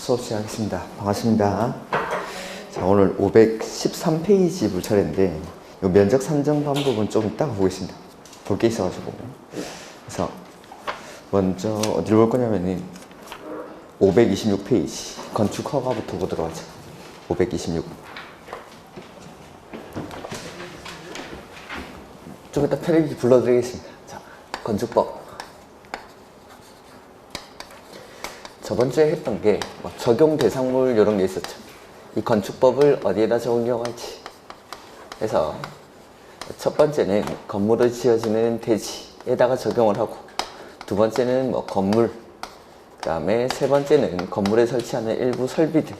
수업 시작하겠습니다. 반갑습니다. 자, 오늘 513페이지 볼 차례인데 이 면적 산정 방법은 좀 이따가 보겠습니다. 볼 게 있어가지고. 그래서 먼저 어디를 볼 거냐면은 526페이지 건축 허가부터 보도록 하죠. 526. 좀 이따 페이지 불러드리겠습니다. 자, 건축법. 저번주에 했던 게 적용 대상물 이런 게 있었죠. 이 건축법을 어디에다 적용할지. 그래서 첫 번째는 건물을 지어지는 대지에다가 적용을 하고, 두 번째는 건물, 그 다음에 세 번째는 건물에 설치하는 일부 설비들,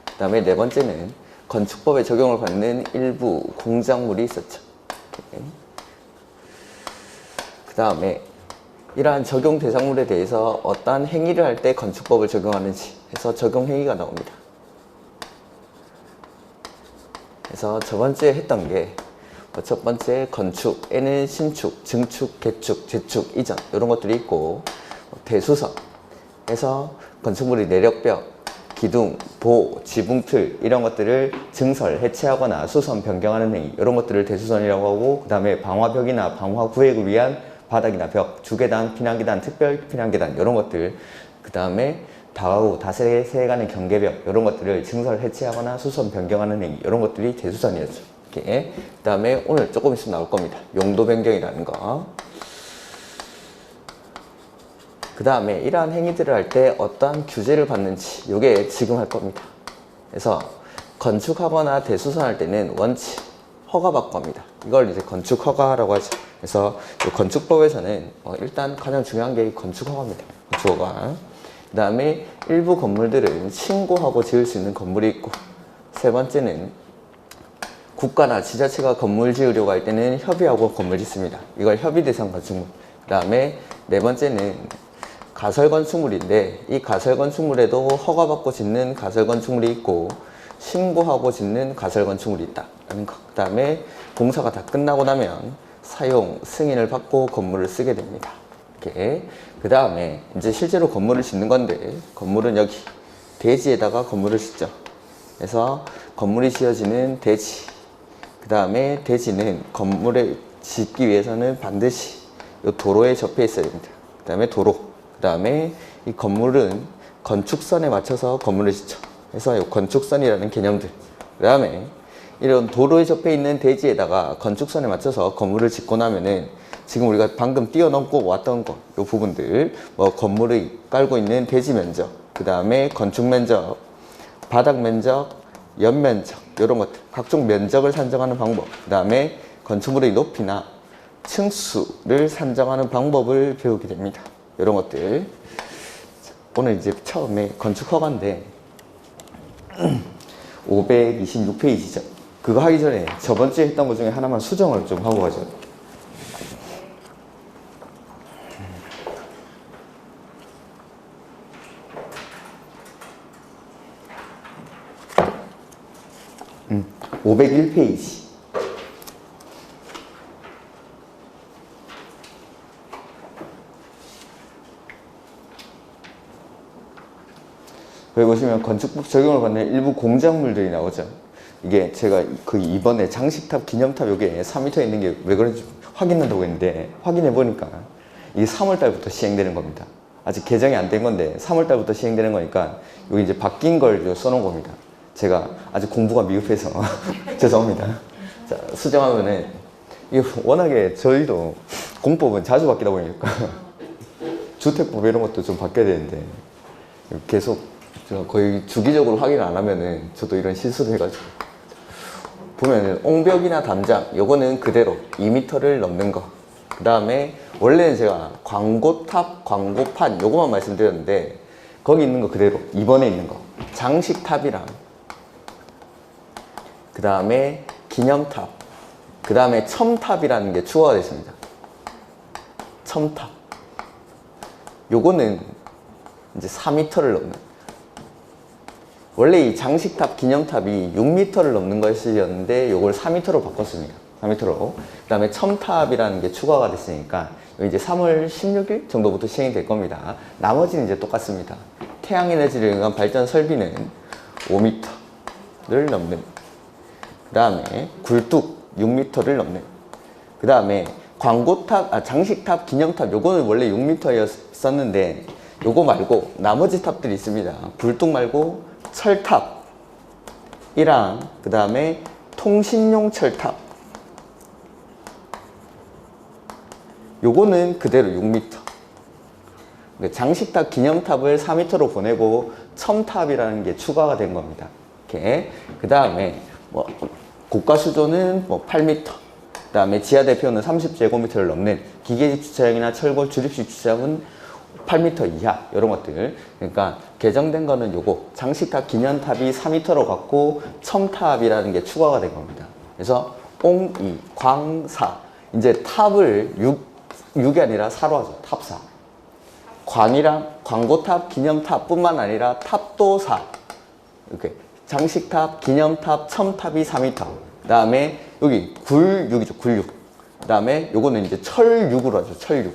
그 다음에 네 번째는 건축법에 적용을 받는 일부 공작물이 있었죠. 그 다음에 이러한 적용 대상물에 대해서 어떠한 행위를 할 때 건축법을 적용하는지 해서 적용 행위가 나옵니다. 그래서 저번주에 했던 게 첫 번째 건축에는 신축, 증축, 개축, 재축, 이전 이런 것들이 있고, 대수선 해서 건축물의 내력벽, 기둥, 보, 지붕틀 이런 것들을 증설, 해체하거나 수선, 변경하는 행위 이런 것들을 대수선이라고 하고, 그 다음에 방화벽이나 방화구획을 위한 바닥이나 벽, 주계단, 피난계단, 특별 피난계단 이런 것들, 그 다음에 다가구, 다세간의 경계벽 이런 것들을 증설, 해체하거나 수선, 변경하는 행위 이런 것들이 대수선이었죠. 이렇게. 그 다음에 오늘 조금 있으면 나올 겁니다. 용도 변경이라는 거. 그 다음에 이러한 행위들을 할 때 어떠한 규제를 받는지 이게 지금 할 겁니다. 그래서 건축하거나 대수선할 때는 원칙, 허가받고 합니다. 이걸 이제 건축 허가라고 하죠. 그래서 이 건축법에서는 일단 가장 중요한 게 건축 허가입니다. 건축 허가. 그 다음에 일부 건물들은 신고하고 지을 수 있는 건물이 있고, 세 번째는 국가나 지자체가 건물 지으려고 할 때는 협의하고 건물 짓습니다. 이걸 협의 대상 건축물. 그 다음에 네 번째는 가설 건축물인데, 이 가설 건축물에도 허가받고 짓는 가설 건축물이 있고, 신고하고 짓는 가설 건축물이 있다라는 거. 그 다음에 공사가 다 끝나고 나면 사용 승인을 받고 건물을 쓰게 됩니다. 이렇게. 그 다음에 이제 실제로 건물을 짓는 건데, 건물은 여기 대지에다가 건물을 짓죠. 그래서 건물이 지어지는 대지. 그 다음에 대지는 건물을 짓기 위해서는 반드시 이 도로에 접해 있어야 됩니다. 그 다음에 도로. 그 다음에 이 건물은 건축선에 맞춰서 건물을 짓죠. 그래서 이 건축선이라는 개념들. 그 다음에 이런 도로에 접해 있는 대지에다가 건축선에 맞춰서 건물을 짓고 나면은 지금 우리가 방금 뛰어넘고 왔던 거, 이 부분들, 건물을 깔고 있는 대지 면적, 그 다음에 건축 면적, 바닥 면적, 연면적, 이런 것들, 각종 면적을 산정하는 방법, 그 다음에 건축물의 높이나 층수를 산정하는 방법을 배우게 됩니다. 이런 것들. 오늘 이제 처음에 건축 허가인데 526페이지죠. 그거 하기 전에 저번 주에 했던 것 중에 하나만 수정을 좀 하고 가죠. 음, 501페이지. 여기 보시면 건축법 적용을 받는 일부 공작물들이 나오죠. 이게 제가 그 이번에 장식탑, 기념탑 요게 4m 있는 게 왜 그런지 확인한다고 했는데, 확인해 보니까 이게 3월달부터 시행되는 겁니다. 아직 개정이 안 된 건데 3월달부터 시행되는 거니까 여기 이제 바뀐 걸 써놓은 겁니다. 제가 아직 공부가 미흡해서 죄송합니다. 자, 수정하면은 이게 워낙에 저희도 공법은 자주 바뀌다 보니까 주택법 이런 것도 좀 바뀌어야 되는데 계속 제가 거의 주기적으로 확인을 안 하면은 저도 이런 실수를 해가지고, 보면은 옹벽이나 담장 요거는 그대로 2m를 넘는 거. 그 다음에 원래는 제가 광고탑, 광고판 요거만 말씀드렸는데 거기 있는 거 그대로 2번에 있는 거 장식탑이랑, 그 다음에 기념탑, 그 다음에 첨탑이라는 게 추가가 됐습니다. 첨탑 요거는 이제 4m를 넘는, 원래 이 장식탑, 기념탑이 6m를 넘는 것이었는데 요걸 4m로 바꿨습니다. 4m로. 그 다음에 첨탑이라는 게 추가가 됐으니까 이제 3월 16일 정도부터 시행이 될 겁니다. 나머지는 이제 똑같습니다. 태양에너지를 이용한 발전 설비는 5m를 넘는, 그 다음에 굴뚝 6m를 넘는, 그 다음에 광고탑, 장식탑, 기념탑, 요거는 원래 6m였었는데 요거 말고 나머지 탑들이 있습니다. 굴뚝 말고 철탑이랑 그 다음에 통신용 철탑, 요거는 그대로 6m. 장식탑, 기념탑을 4m로 보내고 첨탑이라는 게 추가가 된 겁니다. 이렇게. 그 다음에 뭐 고가 수조는 뭐 8m. 그 다음에 지하 대표는 30제곱미터를 넘는 기계식 주차장이나 철골 주립식 주차장은 8m 이하, 이런 것들. 그러니까 개정된 거는 요거 장식탑, 기념탑이 4m로 갔고 첨탑이라는 게 추가가 된 겁니다. 그래서 옹이, 광사, 이제 탑을 6이 아니라 4로 하죠. 탑4. 광이랑 광고탑, 기념탑뿐만 아니라 탑도 4. 이렇게 장식탑, 기념탑, 첨탑이 4m. 그 다음에 여기 굴6이죠. 굴6. 그 다음에 요거는 이제 철6으로 하죠. 철6.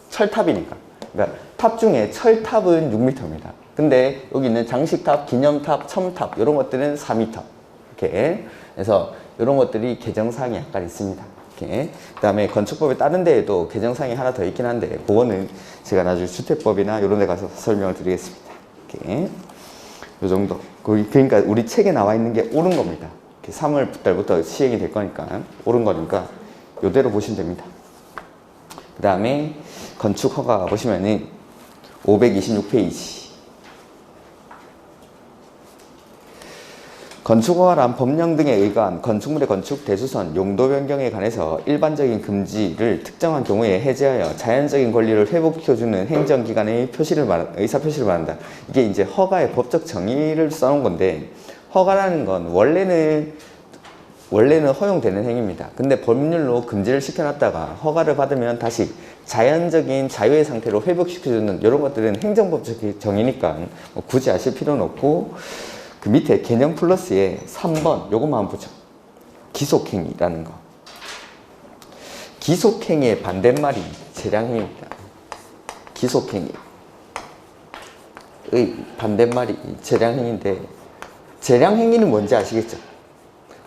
철탑이니까. 그러니까 탑 중에 철탑은 6m입니다. 근데 여기 있는 장식탑, 기념탑, 첨탑 이런 것들은 4m. 이렇게. 그래서 이런 것들이 개정사항이 약간 있습니다. 이렇게. 그 다음에 건축법에 다른 데에도 개정사항이 하나 더 있긴 한데 그거는 제가 나중에 주택법이나 이런 데 가서 설명을 드리겠습니다. 이렇게. 요 정도. 그러니까 우리 책에 나와 있는 게 옳은 겁니다. 3월 달부터 시행이 될 거니까 옳은 거니까 요대로 보시면 됩니다. 그 다음에 건축허가 보시면은 526페이지. 건축허가란 법령 등에 의거한 건축물의 건축, 대수선, 용도 변경에 관해서 일반적인 금지를 특정한 경우에 해제하여 자연적인 권리를 회복시켜주는 행정기관의 의사표시를 말한다. 이게 이제 허가의 법적 정의를 써놓은 건데, 허가라는 건 원래는 허용되는 행위입니다. 근데 법률로 금지를 시켜놨다가 허가를 받으면 다시 자연적인 자유의 상태로 회복시켜주는 이런 것들은 행정법적 정의니까 뭐 굳이 아실 필요는 없고, 그 밑에 개념 플러스에 3번 요것만 한번 보죠. 기속행위라는 거. 기속행위의 반대말이 재량행위입니다. 기속행위의 반대말이 재량행위인데, 재량행위는 뭔지 아시겠죠?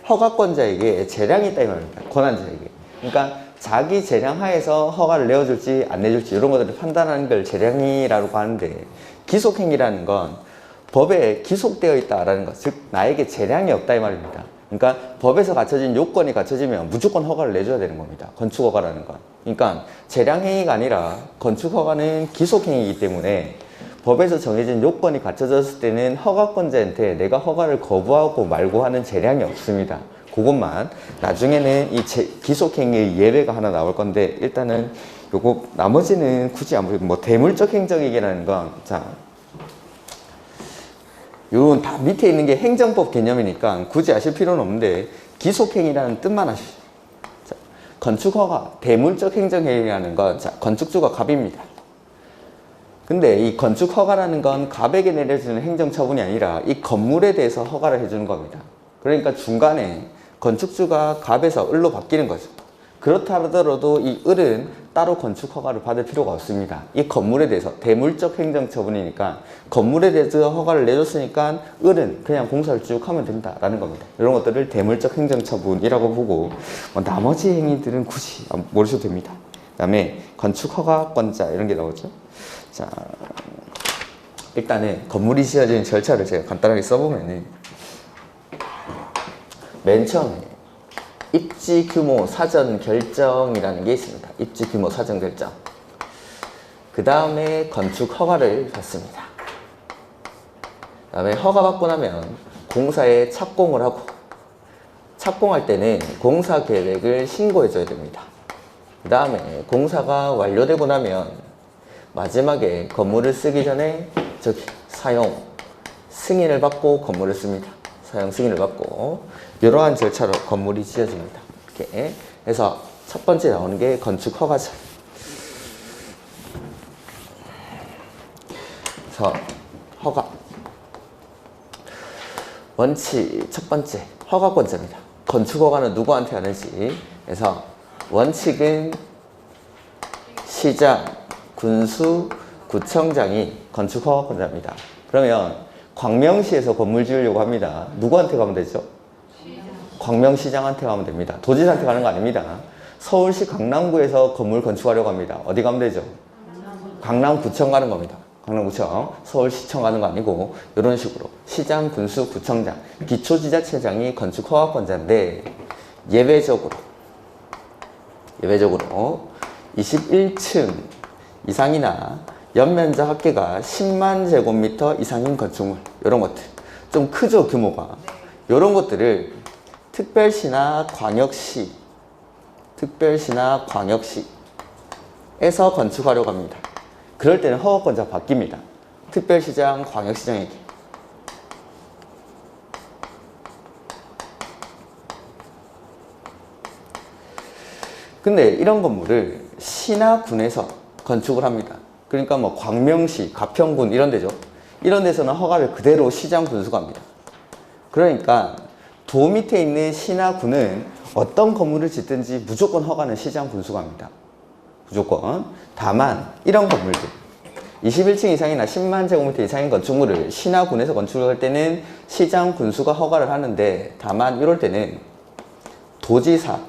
허가권자에게 재량이 있다 이 말입니다. 권한자에게. 그러니까 자기 재량 하에서 허가를 내어줄지 안 내줄지 이런 것들을 판단하는 걸 재량이라고 하는데, 기속행위라는 건 법에 기속되어 있다라는 것, 즉 나에게 재량이 없다 이 말입니다. 그러니까 법에서 갖춰진 요건이 갖춰지면 무조건 허가를 내줘야 되는 겁니다. 건축허가라는 건. 그러니까 재량행위가 아니라 건축허가는 기속행위이기 때문에 법에서 정해진 요건이 갖춰졌을 때는 허가권자한테 내가 허가를 거부하고 말고 하는 재량이 없습니다. 그것만. 나중에는 이 기속행위의 예외가 하나 나올 건데, 일단은 요거 나머지는 굳이 안 보여도, 뭐 대물적 행정이라는 건, 자, 요건 다 밑에 있는 게 행정법 개념이니까 굳이 아실 필요는 없는데, 기속행위라는 뜻만 아시죠. 자, 건축허가, 대물적 행정행위라는 건, 자, 건축주가 갑입니다. 근데 이 건축허가라는 건 갑에게 내려지는 행정처분이 아니라 이 건물에 대해서 허가를 해주는 겁니다. 그러니까 중간에 건축주가 갑에서 을로 바뀌는 거죠. 그렇다 하더라도 이 을은 따로 건축허가를 받을 필요가 없습니다. 이 건물에 대해서 대물적 행정처분이니까 건물에 대해서 허가를 내줬으니까 을은 그냥 공사를 쭉 하면 된다라는 겁니다. 이런 것들을 대물적 행정처분이라고 보고, 나머지 행위들은 굳이 모르셔도 됩니다. 그 다음에 건축허가권자 이런 게 나오죠. 자, 일단은 건물이 지어지는 절차를 제가 간단하게 써보면은, 맨 처음에 입지 규모 사전 결정이라는 게 있습니다. 입지 규모 사전 결정. 그 다음에 건축 허가를 받습니다. 그 다음에 허가 받고 나면 공사에 착공을 하고, 착공할 때는 공사 계획을 신고해 줘야 됩니다. 그 다음에 공사가 완료되고 나면 마지막에 건물을 쓰기 전에 저기 사용 승인을 받고 건물을 씁니다. 사용 승인을 받고 이러한 절차로 건물이 지어집니다. 이렇게 해서 첫 번째 나오는 게 건축 허가죠. 그래서 허가 원칙 첫 번째 허가권자입니다. 건축 허가는 누구한테 하는지. 그래서 원칙은 시장, 군수, 구청장이 건축허가권자입니다. 그러면 광명시에서 건물 지으려고 합니다. 누구한테 가면 되죠? 광명시장한테 가면 됩니다. 도지사한테 가는 거 아닙니다. 서울시 강남구에서 건물 건축하려고 합니다. 어디 가면 되죠? 강남구청 가는 겁니다. 강남구청, 서울시청 가는 거 아니고 이런 식으로 시장, 군수, 구청장, 기초지자체장이 건축허가권자인데 예외적으로 21층 이상이나 연면적 합계가 10만 제곱미터 이상인 건축물, 이런 것들 좀 크죠, 규모가. 이런 것들을 특별시나 광역시에서 건축하려고 합니다. 그럴 때는 허가권자가 바뀝니다. 특별시장, 광역시장에게. 근데 이런 건물을 시나 군에서 건축을 합니다. 그러니까 뭐 광명시, 가평군 이런 데죠. 이런 데서는 허가를 그대로 시장 군수가 합니다. 그러니까 도 밑에 있는 시나 군은 어떤 건물을 짓든지 무조건 허가는 시장 군수가 합니다. 무조건. 다만 이런 건물들 21층 이상이나 10만 제곱미터 이상인 건축물을 시나 군에서 건축을 할 때는 시장 군수가 허가를 하는데, 다만 이럴 때는 도지사의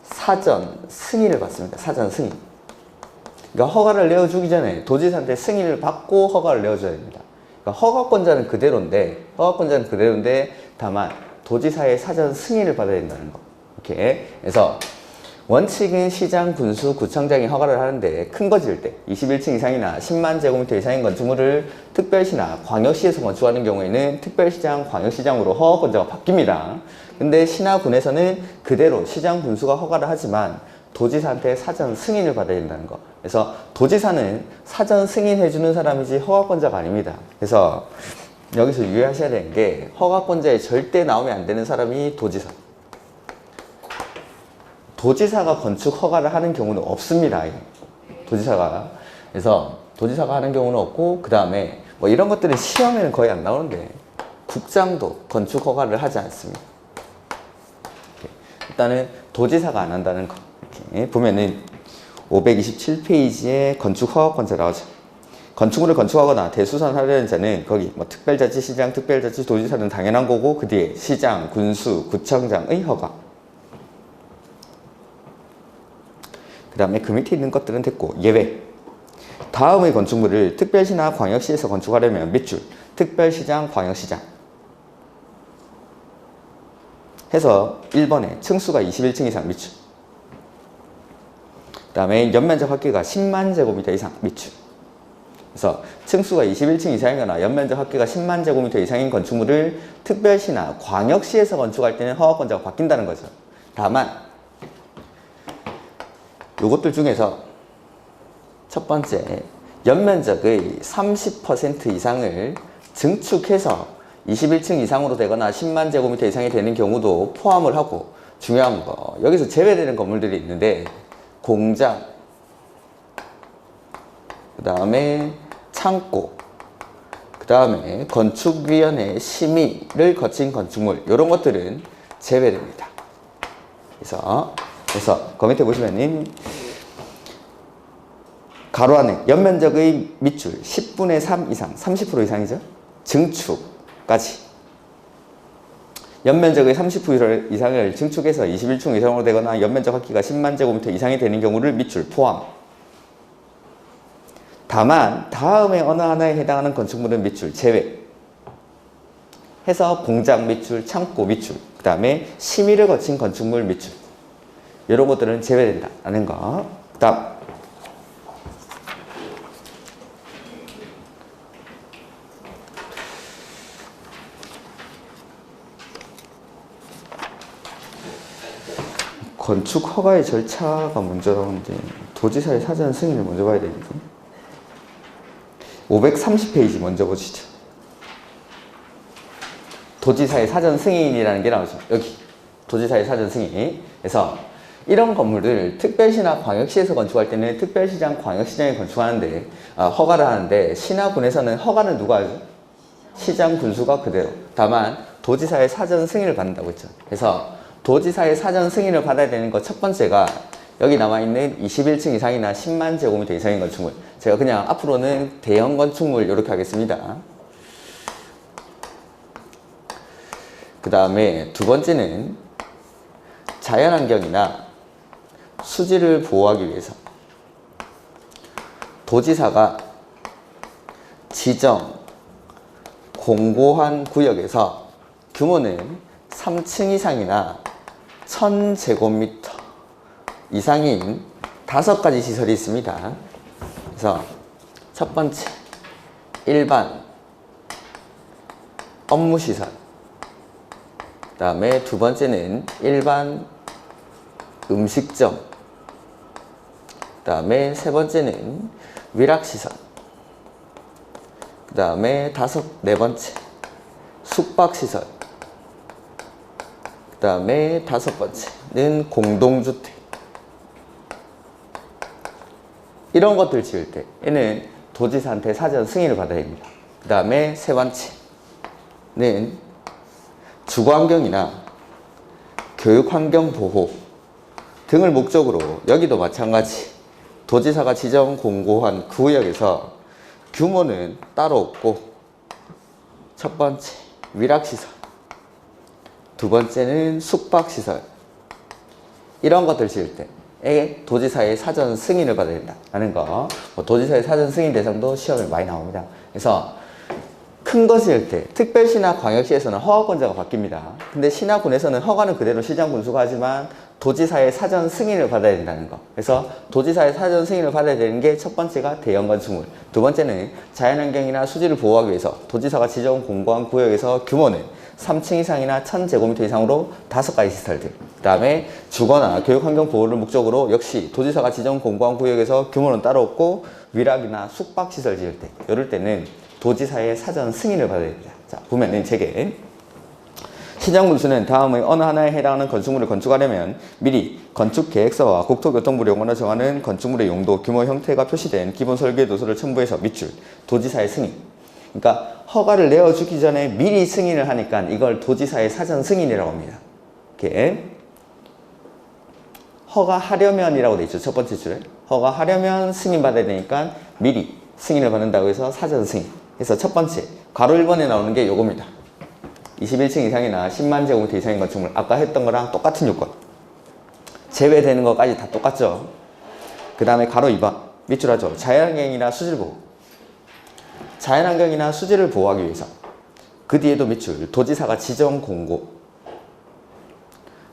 사전 승인을 받습니다. 사전 승인. 그러니까 허가를 내어주기 전에 도지사한테 승인을 받고 허가를 내어줘야 됩니다. 그러니까 허가권자는 그대로인데 다만 도지사의 사전 승인을 받아야 된다는 거. 이렇게. 그래서 원칙은 시장, 군수, 구청장이 허가를 하는데 큰 거 지을 때 21층 이상이나 10만 제곱미터 이상인 건축물을 특별시나 광역시에서 건축하는 경우에는 특별시장, 광역시장으로 허가권자가 바뀝니다. 근데 시나 군에서는 그대로 시장, 군수가 허가를 하지만 도지사한테 사전 승인을 받아야 된다는 거. 그래서 도지사는 사전 승인해주는 사람이지 허가권자가 아닙니다. 그래서 여기서 유의하셔야 되는 게 허가권자에 절대 나오면 안 되는 사람이 도지사. 도지사가 건축 허가를 하는 경우는 없습니다. 도지사가. 그래서 도지사가 하는 경우는 없고, 그 다음에 뭐 이런 것들은 시험에는 거의 안 나오는데 국장도 건축 허가를 하지 않습니다. 일단은 도지사가 안 한다는 거. 이렇게 보면은 527페이지에 건축 허가권자 나오죠. 건축물을 건축하거나 대수선하려는 자는 거기 뭐 특별자치시장, 특별자치 도지사는 당연한 거고, 그 뒤에 시장, 군수, 구청장의 허가. 그 다음에 그 밑에 있는 것들은 됐고, 예외. 다음의 건축물을 특별시나 광역시에서 건축하려면 밑줄 특별시장, 광역시장 해서 1번에 층수가 21층 이상 밑줄. 그 다음에 연면적 합계가 10만 제곱미터 이상 밑줄. 그래서 층수가 21층 이상이거나 연면적 합계가 10만 제곱미터 이상인 건축물을 특별시나 광역시에서 건축할 때는 허가권자가 바뀐다는 거죠. 다만 요것들 중에서 첫 번째, 연면적의 30% 이상을 증축해서 21층 이상으로 되거나 10만 제곱미터 이상이 되는 경우도 포함을 하고, 중요한 거 여기서 제외되는 건물들이 있는데 공장, 그 다음에 창고, 그 다음에 건축위원회 심의를 거친 건축물, 이런 것들은 제외됩니다. 그래서 그 밑에 보시면은 가로 안에 연면적의 밑줄 10분의 3 이상, 30% 이상이죠. 증축까지. 연면적의 30% 이상을 증축해서 21층 이상으로 되거나 연면적 합계가 10만 제곱미터 이상이 되는 경우를 밑줄 포함. 다만 다음에 어느 하나에 해당하는 건축물은 밑줄 제외. 해서 공장 밑줄, 창고 밑줄, 그 다음에 심의를 거친 건축물 밑줄, 이런 것들은 제외된다라는 거. 그 다음 건축 허가의 절차가 먼저 나오는데 도지사의 사전 승인을 먼저 봐야 되거든요. 530페이지 먼저 보시죠. 도지사의 사전 승인이라는 게 나오죠. 여기 도지사의 사전 승인. 그래서 이런 건물을 특별시나 광역시에서 건축할 때는 특별시장, 광역시장에 건축하는데 허가를 하는데, 시나 군에서는 허가는 누가 하죠? 시장, 군수가 그대로. 다만 도지사의 사전 승인을 받는다고 했죠. 그래서 도지사의 사전 승인을 받아야 되는 것 첫 번째가 여기 남아있는 21층 이상이나 10만 제곱미터 이상인 건축물. 제가 그냥 앞으로는 대형 건축물 이렇게 하겠습니다. 그 다음에 두 번째는 자연환경이나 수지를 보호하기 위해서 도지사가 지정 공고한 구역에서 규모는 3층 이상이나 1000제곱미터 이상인 5가지 시설이 있습니다. 그래서 첫 번째, 일반 업무시설. 그 다음에 두 번째는 일반 음식점. 그 다음에 세 번째는 위락시설. 그 다음에 네 번째, 숙박시설. 그 다음에 5번째는 공동주택. 이런 것들 지을 때에는 도지사한테 사전 승인을 받아야 됩니다. 그 다음에 세 번째는 주거환경이나 교육환경 보호 등을 목적으로 여기도 마찬가지 도지사가 지정 공고한 구역에서 규모는 따로 없고 첫 번째 위락시설, 두 번째는 숙박시설 이런 것들 지을 때에 도지사의 사전 승인을 받아야 된다는 거. 도지사의 사전 승인 대상도 시험에 많이 나옵니다. 그래서 큰 거 지을 때 특별시나 광역시에서는 허가권자가 바뀝니다. 근데 시나 군에서는 허가는 그대로 시장 군수가 하지만 도지사의 사전 승인을 받아야 된다는 거. 그래서 도지사의 사전 승인을 받아야 되는 게 첫 번째가 대형 건축물, 두 번째는 자연환경이나 수지를 보호하기 위해서 도지사가 지정 공고한 구역에서 규모는 3층 이상이나 1000제곱미터 이상으로 5가지 시설들. 그 다음에 주거나 교육환경 보호를 목적으로 역시 도지사가 지정 공고한 구역에서 규모는 따로 없고 위락이나 숙박시설 지을 때 이럴 때는 도지사의 사전 승인을 받아야 됩니다. 자, 보면은 제게 시장군수는 다음의 어느 하나에 해당하는 건축물을 건축하려면 미리 건축계획서와 국토교통부 용어로 정하는 건축물의 용도, 규모, 형태가 표시된 기본 설계 도서를 첨부해서 밑줄 도지사의 승인. 그러니까 허가를 내어주기 전에 미리 승인을 하니까 이걸 도지사의 사전 승인이라고 합니다. 이렇게 허가하려면이라고 돼 있죠. 첫 번째 줄에 허가하려면 승인받아야 되니까 미리 승인을 받는다고 해서 사전 승인. 그래서 첫 번째 괄호 1번에 나오는 게 요겁니다. 21층 이상이나 10만 제곱미터 이상인 건축물. 아까 했던 거랑 똑같은 요건. 제외되는 것까지 다 똑같죠. 그 다음에 괄호 2번 밑줄 하죠. 자연환경이나 수질 보호. 자연환경이나 수질을 보호하기 위해서 그 뒤에도 밑줄 도지사가 지정 공고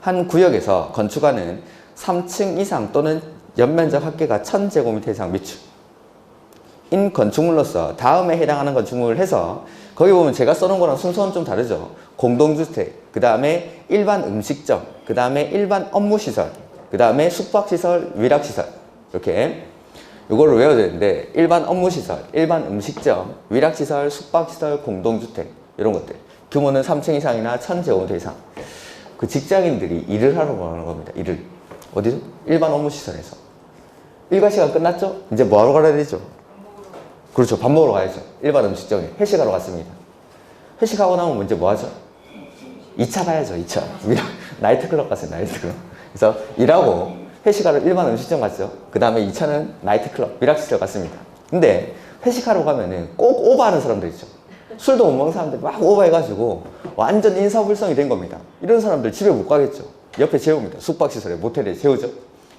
한 구역에서 건축하는 3층 이상 또는 연면적 합계가 1000제곱미터 이상 밑줄 인 건축물로서 다음에 해당하는 건축물을 해서 거기 보면 제가 써놓은 거랑 순서는 좀 다르죠. 공동주택, 그 다음에 일반 음식점, 그 다음에 일반 업무시설, 그 다음에 숙박시설, 위락시설 이렇게 이거를 외워야 되는데 일반 업무시설, 일반 음식점, 위락시설, 숙박시설, 공동주택 이런 것들 규모는 3층 이상이나 1000제곱미터 이상 그 직장인들이 일을 하러 가는 겁니다. 일을 어디서? 일반 업무시설에서 일과 시간 끝났죠? 이제 뭐하러 가야 되죠? 그렇죠. 밥 먹으러 가야죠. 일반 음식점에 회식하러 갔습니다. 회식하고 나면 이제 뭐 하죠? 2차 가야죠. 2차. 나이트클럽 갔어요. 나이트클럽. 그래서 일하고 회식하러 일반 음식점 갔죠. 그 다음에 2차는 나이트클럽, 위락시설 갔습니다. 근데 회식하러 가면은 꼭 오버하는 사람들 있죠. 술도 못 먹는 사람들 막 오버해가지고 완전 인사불성이 된 겁니다. 이런 사람들 집에 못 가겠죠. 옆에 재웁니다. 숙박시설에, 모텔에 재우죠.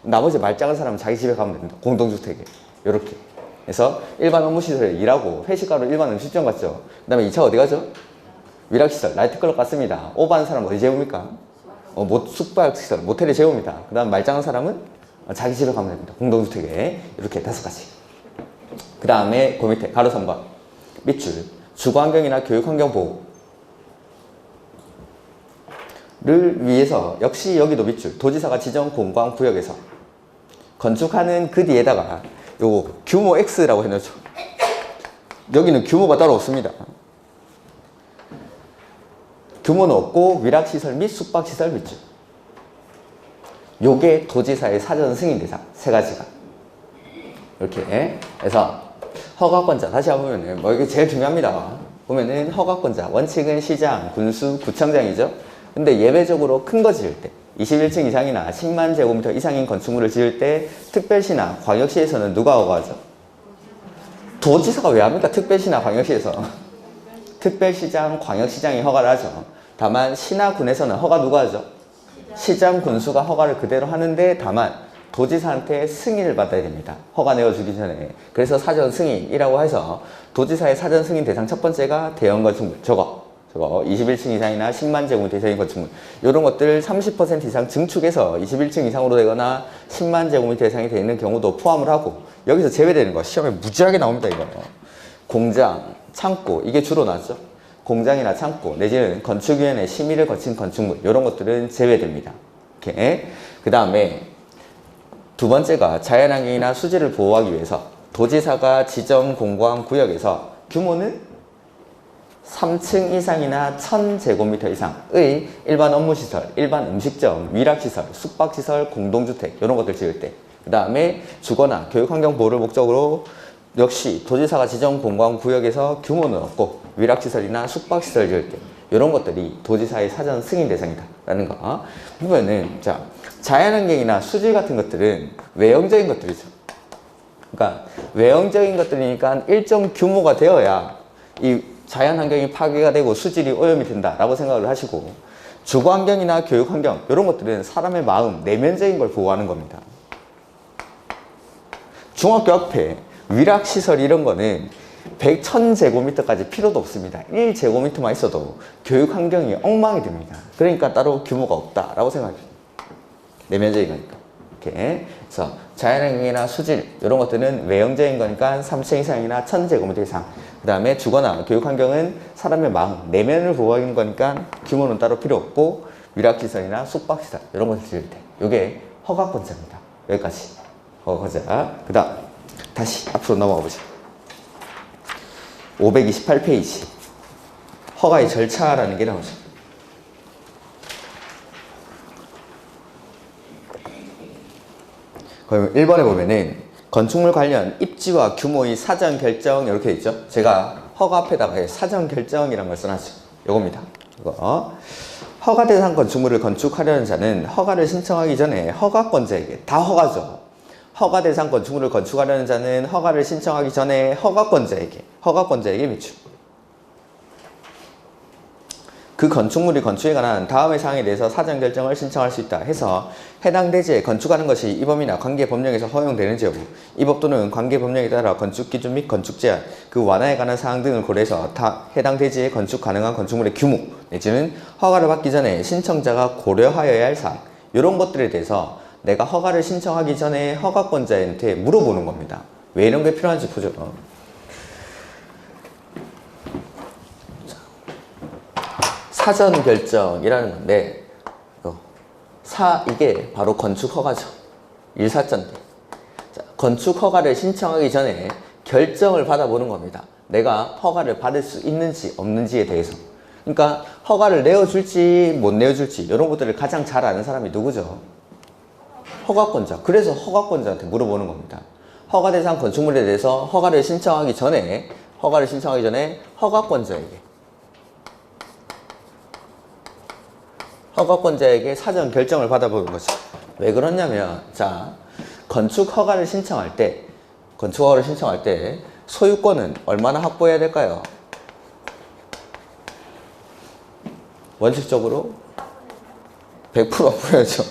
나머지 말짱한 사람은 자기 집에 가면 됩니다. 공동주택에. 이렇게. 그래서 일반 업무시설에 일하고 회식하러 일반 음식점 갔죠. 그 다음에 2차 어디 가죠? 위락시설, 나이트클럽 갔습니다. 오버하는 사람 어디 재웁니까? 숙박시설, 모텔에 재웁니다. 그 다음 말짱한 사람은 자기 집에 가면 됩니다. 공동주택에. 이렇게 5가지. 그 다음에 그 밑에 가로 3번 밑줄 주거환경이나 교육환경 보호를 위해서 역시 여기도 밑줄 도지사가 지정 공고한 구역에서 건축하는 그 뒤에다가 요거 규모 X라고 해놓죠. 여기는 규모가 따로 없습니다. 규모는 없고 위락시설 및 숙박시설 밑줄. 요게 도지사의 사전 승인 대상 3가지가 이렇게 해서 허가권자 다시 한번 보면 이게 제일 중요합니다. 보면은 허가권자 원칙은 시장, 군수, 구청장이죠. 근데 예외적으로 큰 거 지을 때 21층 이상이나 10만 제곱미터 이상인 건축물을 지을 때 특별시나 광역시에서는 누가 허가하죠? 도지사가 왜 합니까? 특별시나 광역시에서. 특별시장, 광역시장이 허가를 하죠. 다만 시나 군에서는 허가 누가 하죠? 시장, 군수가 허가를 그대로 하는데 다만 도지사한테 승인을 받아야 됩니다. 허가 내어주기 전에. 그래서 사전 승인이라고 해서 도지사의 사전 승인 대상 첫 번째가 대형 건축물. 저거 21층 이상이나 10만 제곱미터 이상인 건축물. 이런 것들 30% 이상 증축해서 21층 이상으로 되거나 10만 제곱미터 이상이 되어 있는 경우도 포함을 하고, 여기서 제외되는 거 시험에 무지하게 나옵니다. 이거 공장, 창고, 이게 주로 나왔죠. 공장이나 창고 내지는 건축위원회 심의를 거친 건축물, 이런 것들은 제외됩니다. 이렇게. 그 다음에 두 번째가 자연환경이나 수질을 보호하기 위해서 도지사가 지정 공고한 구역에서 규모는 3층 이상이나 1000제곱미터 이상의 일반 업무시설, 일반 음식점, 위락시설, 숙박시설, 공동주택 이런 것들 지을 때, 그 다음에 주거나 교육환경 보호를 목적으로 역시 도지사가 지정 공고한 구역에서 규모는 없고 위락시설이나 숙박시설 지을 때, 이런 것들이 도지사의 사전 승인 대상이다 라는 거. 보면은 자, 자연환경이나 수질 같은 것들은 외형적인 것들이죠. 그러니까 외형적인 것들이니까 일정 규모가 되어야 이 자연환경이 파괴가 되고 수질이 오염이 된다라고 생각을 하시고, 주거환경이나 교육환경 이런 것들은 사람의 마음, 내면적인 걸 보호하는 겁니다. 중학교 앞에 위락시설 이런 거는 1000제곱미터까지 필요도 없습니다. 1제곱미터만 있어도 교육환경이 엉망이 됩니다. 그러니까 따로 규모가 없다라고 생각합니다. 내면적인 거니까. 이렇게. 그래서 자연환경이나 수질 이런 것들은 외형적인 거니까 3층 이상이나 1000제곱미터 이상. 그 다음에 주거나 교육환경은 사람의 마음, 내면을 보호하는 거니까 규모는 따로 필요 없고, 위락시설이나 숙박시설 이런 것을 지을 때 이게 허가권자입니다. 여기까지 허가권자. 그 다음 다시 앞으로 넘어가 보죠. 528페이지 허가의 절차라는 게 나오죠. 그럼 1번에 보면은 건축물 관련 입지와 규모의 사전 결정 이렇게 돼 있죠. 제가 허가 앞에다가 사전 결정이라는 걸 써놨어요. 요겁니다. 이거. 허가 대상 건축물을 건축하려는 자는 허가를 신청하기 전에 허가권자에게, 다 허가죠. 허가 대상 건축물을 건축하려는 자는 허가를 신청하기 전에 허가권자에게 미추. 그 건축물이 건축에 관한 다음의 사항에 대해서 사전 결정을 신청할 수 있다 해서 해당 대지에 건축하는 것이 이 법이나 관계 법령에서 허용되는지 여부, 이 법 또는 관계 법령에 따라 건축 기준 및 건축 제한, 그 완화에 관한 사항 등을 고려해서 해당 대지에 건축 가능한 건축물의 규모 내지는 허가를 받기 전에 신청자가 고려하여야 할 사항, 이런 것들에 대해서 내가 허가를 신청하기 전에 허가권자한테 물어보는 겁니다. 왜 이런 게 필요한지 보죠. 사전 결정이라는 건데, 이게 바로 건축 허가죠. 일사전인데, 건축 허가를 신청하기 전에 결정을 받아보는 겁니다. 내가 허가를 받을 수 있는지 없는지에 대해서. 그러니까 허가를 내어줄지 못 내어줄지 이런 것들을 가장 잘 아는 사람이 누구죠? 허가권자. 그래서 허가권자한테 물어보는 겁니다. 허가 대상 건축물에 대해서 허가를 신청하기 전에 허가권자에게 사전 결정을 받아보는 거죠. 왜 그러냐면, 자, 건축 허가를 신청할 때 소유권은 얼마나 확보해야 될까요? 원칙적으로 100% 확보해야죠.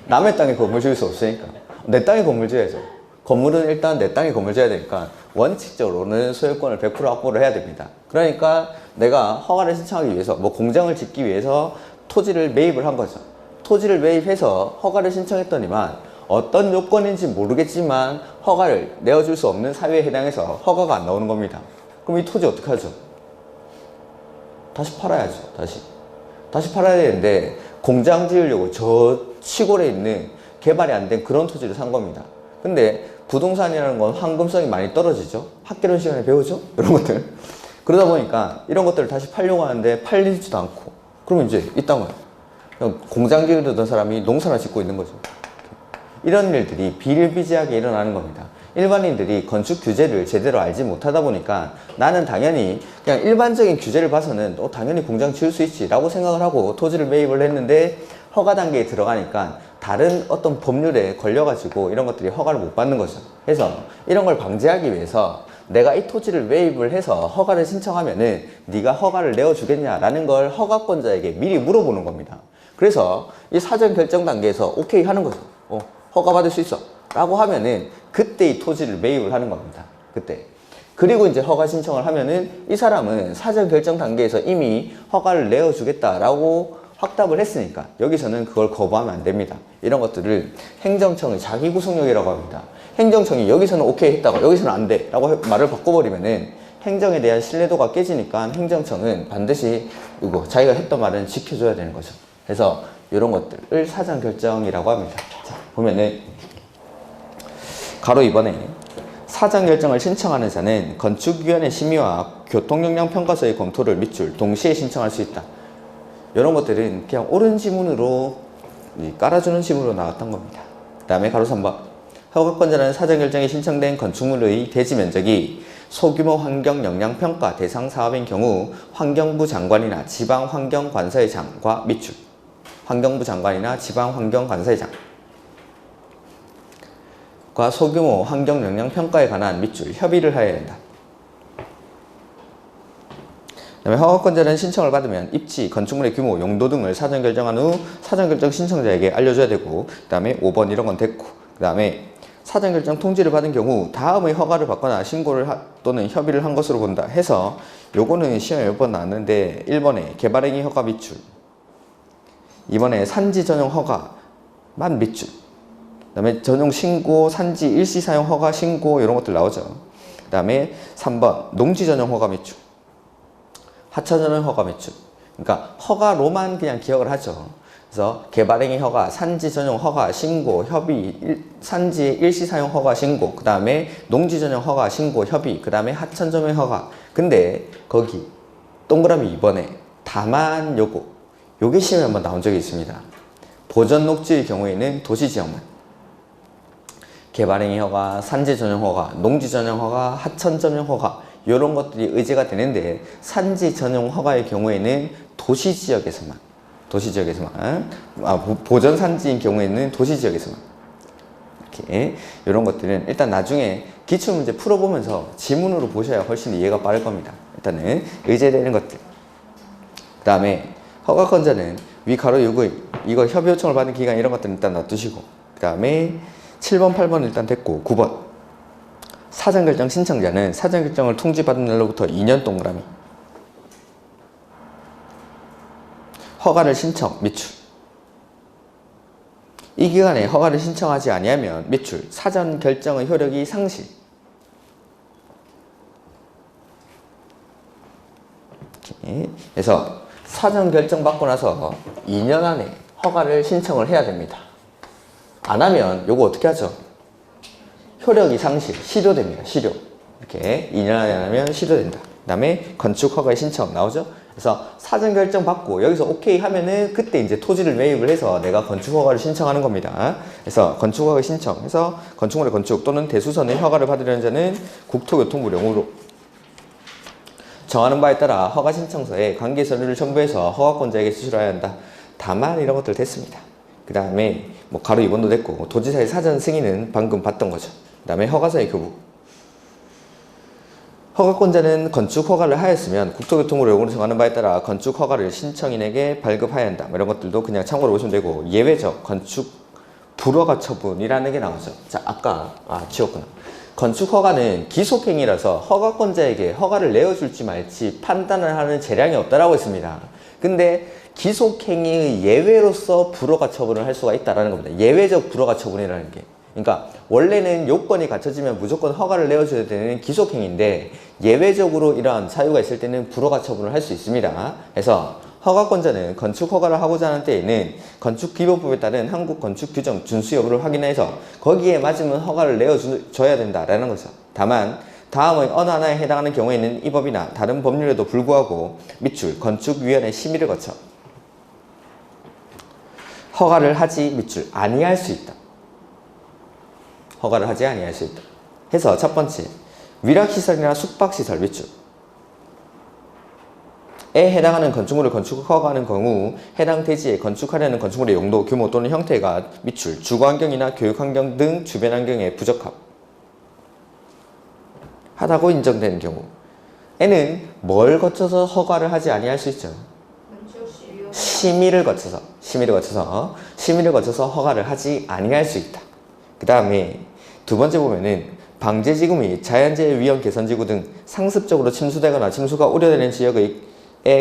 남의 땅에 건물 지을 수 없으니까. 내 땅에 건물 지어야죠. 건물은 일단 내 땅에 건물 지어야 되니까 원칙적으로는 소유권을 100% 확보를 해야 됩니다. 그러니까 내가 허가를 신청하기 위해서, 뭐 공장을 짓기 위해서 토지를 매입을 한 거죠. 토지를 매입해서 허가를 신청했더니만 어떤 요건인지 모르겠지만 허가를 내어줄 수 없는 사유에 해당해서 허가가 안 나오는 겁니다. 그럼 이 토지 어떻게 하죠? 다시 팔아야죠. 다시 팔아야 되는데, 공장 지으려고 저 시골에 있는 개발이 안 된 그런 토지를 산 겁니다. 근데 부동산이라는 건 황금성이 많이 떨어지죠. 학개론 시간에 배우죠? 이런 것들. 그러다 보니까 이런 것들을 다시 팔려고 하는데 팔리지도 않고, 그러면 이제 이 땅을 공장 지으려던 사람이 농사를 짓고 있는 거죠. 이런 일들이 비일비재하게 일어나는 겁니다. 일반인들이 건축 규제를 제대로 알지 못하다 보니까 나는 당연히 그냥 일반적인 규제를 봐서는 당연히 공장 지을 수 있지 라고 생각을 하고 토지를 매입을 했는데, 허가 단계에 들어가니까 다른 어떤 법률에 걸려가지고 이런 것들이 허가를 못 받는 거죠. 그래서 이런 걸 방지하기 위해서 내가 이 토지를 매입을 해서 허가를 신청하면은 네가 허가를 내어주겠냐라는 걸 허가권자에게 미리 물어보는 겁니다. 그래서 이 사전 결정 단계에서 오케이 하는 거죠. 허가 받을 수 있어 라고 하면은 그때 이 토지를 매입을 하는 겁니다. 그때. 그리고 이제 허가 신청을 하면은 이 사람은 사전 결정 단계에서 이미 허가를 내어주겠다라고 확답을 했으니까 여기서는 그걸 거부하면 안 됩니다. 이런 것들을 행정청의 자기 구속력이라고 합니다. 행정청이 여기서는 오케이 했다가 여기서는 안 돼 라고 말을 바꿔버리면은 행정에 대한 신뢰도가 깨지니까 행정청은 반드시 이거 자기가 했던 말은 지켜줘야 되는 거죠. 그래서 이런 것들을 사전 결정이라고 합니다. 자, 보면은 가로 2번에 사전 결정을 신청하는 자는 건축위원회 심의와 교통영향평가서의 검토를 밑줄 동시에 신청할 수 있다. 이런 것들은 그냥 옳은 지문으로 깔아주는 지문으로 나왔던 겁니다. 그 다음에 가로 3번 허가권자는 사전 결정이 신청된 건축물의 대지 면적이 소규모 환경영향평가 대상 사업인 경우 환경부 장관이나 지방환경관서의 장과 밑줄 환경부 장관이나 지방환경관서의 장과 소규모 환경영향평가에 관한 밑줄 협의를 하여야 한다. 그 다음에 허가권자는 신청을 받으면 입지, 건축물의 규모, 용도 등을 사전 결정한 후 사전 결정 신청자에게 알려줘야 되고 그 다음에 5번 이런 건 됐고 그 다음에 사전 결정 통지를 받은 경우 다음의 허가를 받거나 신고를 또는 협의를 한 것으로 본다 해서 요거는 시험에 몇 번 나왔는데 1번에 개발행위 허가 밑줄 2번에 산지 전용 허가만 밑줄 그 다음에 전용 신고, 산지 일시 사용 허가 신고 이런 것들 나오죠. 그 다음에 3번 농지 전용 허가 밑줄 하천 전용 허가 밑줄 그러니까 허가로만 그냥 기억을 하죠. 그래서 개발행위 허가, 산지 전용 허가, 신고, 협의, 산지 일시 사용 허가, 신고, 그 다음에 농지 전용 허가, 신고, 협의, 그 다음에 하천 전용 허가. 근데 거기 동그라미 2번에 다만 요게 시험에 한번 나온 적이 있습니다. 보전 녹지의 경우에는 도시지역만 개발행위 허가, 산지 전용 허가, 농지 전용 허가, 하천 전용 허가 이런 것들이 의제가 되는데 산지 전용 허가의 경우에는 도시지역에서만 보전 산지인 경우에는 도시지역에서만 이렇게 이런 것들은 일단 나중에 기출문제 풀어보면서 지문으로 보셔야 훨씬 이해가 빠를 겁니다. 일단은 의제되는 것들 그 다음에 허가권자는 위 가로 6의 이거 협의 요청을 받은 기간 이런 것들은 일단 놔두시고 그 다음에 7번 8번 일단 됐고 9번 사전결정 신청자는 사전결정을 통지받은 날로부터 2년 동그라미 허가를 신청 밑줄 이 기간에 허가를 신청하지 아니하면 밑줄 사전결정의 효력이 상실 이렇게. 그래서 사전결정 받고 나서 2년 안에 허가를 신청을 해야 됩니다. 안 하면 요거 어떻게 하죠? 효력이 상실, 실효됩니다. 실효. 이렇게 2년 안에 안 하면 실효된다. 그 다음에 건축허가의 신청 나오죠? 그래서 사전 결정 받고 여기서 오케이 하면은 그때 이제 토지를 매입을 해서 내가 건축허가를 신청하는 겁니다. 그래서 건축허가 신청해서 건축물의 건축 또는 대수선의 허가를 받으려는 자는 국토교통부령으로 정하는 바에 따라 허가 신청서에 관계 서류를 첨부해서 허가권자에게 제출해야 한다. 다만 이런 것들 됐습니다. 그 다음에 뭐 가로 2번도 됐고 도지사의 사전 승인은 방금 봤던 거죠. 그 다음에 허가서의 교부 허가권자는 건축 허가를 하였으면 국토교통부로 요구를 정하는 바에 따라 건축 허가를 신청인에게 발급하여야 한다. 뭐 이런 것들도 그냥 참고로 보시면 되고 예외적 건축 불허가 처분이라는 게 나오죠. 자 아까 지웠구나. 건축 허가는 기속행위라서 허가권자에게 허가를 내어줄지 말지 판단을 하는 재량이 없다라고 했습니다. 근데 기속행위의 예외로서 불허가 처분을 할 수가 있다는 겁니다. 예외적 불허가 처분이라는 게. 그러니까 원래는 요건이 갖춰지면 무조건 허가를 내어줘야 되는 기속행위인데 예외적으로 이러한 사유가 있을 때는 불허가 처분을 할 수 있습니다. 그래서 허가권자는 건축 허가를 하고자 하는 때에는 건축기본법에 따른 한국 건축규정 준수 여부를 확인해서 거기에 맞으면 허가를 내어줘야 된다라는 거죠. 다만 다음의 어느 하나에 해당하는 경우에는 이 법이나 다른 법률에도 불구하고 밑줄 건축위원회 심의를 거쳐 허가를 하지 밑줄 아니할 수 있다. 허가를 하지 아니할 수 있다. 해서 첫 번째 위락시설이나 숙박시설 밑줄 해당하는 건축물을 건축허가하는 경우 해당 대지에 건축하려는 건축물의 용도, 규모 또는 형태가 밑줄, 주거환경이나 교육환경 등 주변 환경에 부적합하다고 인정되는 경우 에는 뭘 거쳐서 허가를 하지 아니할 수 있죠? 심의를 거쳐서 허가를 하지 아니할 수 있다. 그 다음에 두 번째 보면은 방제지구 및 자연재해 위험 개선지구 등 상습적으로 침수되거나 침수가 우려되는 지역에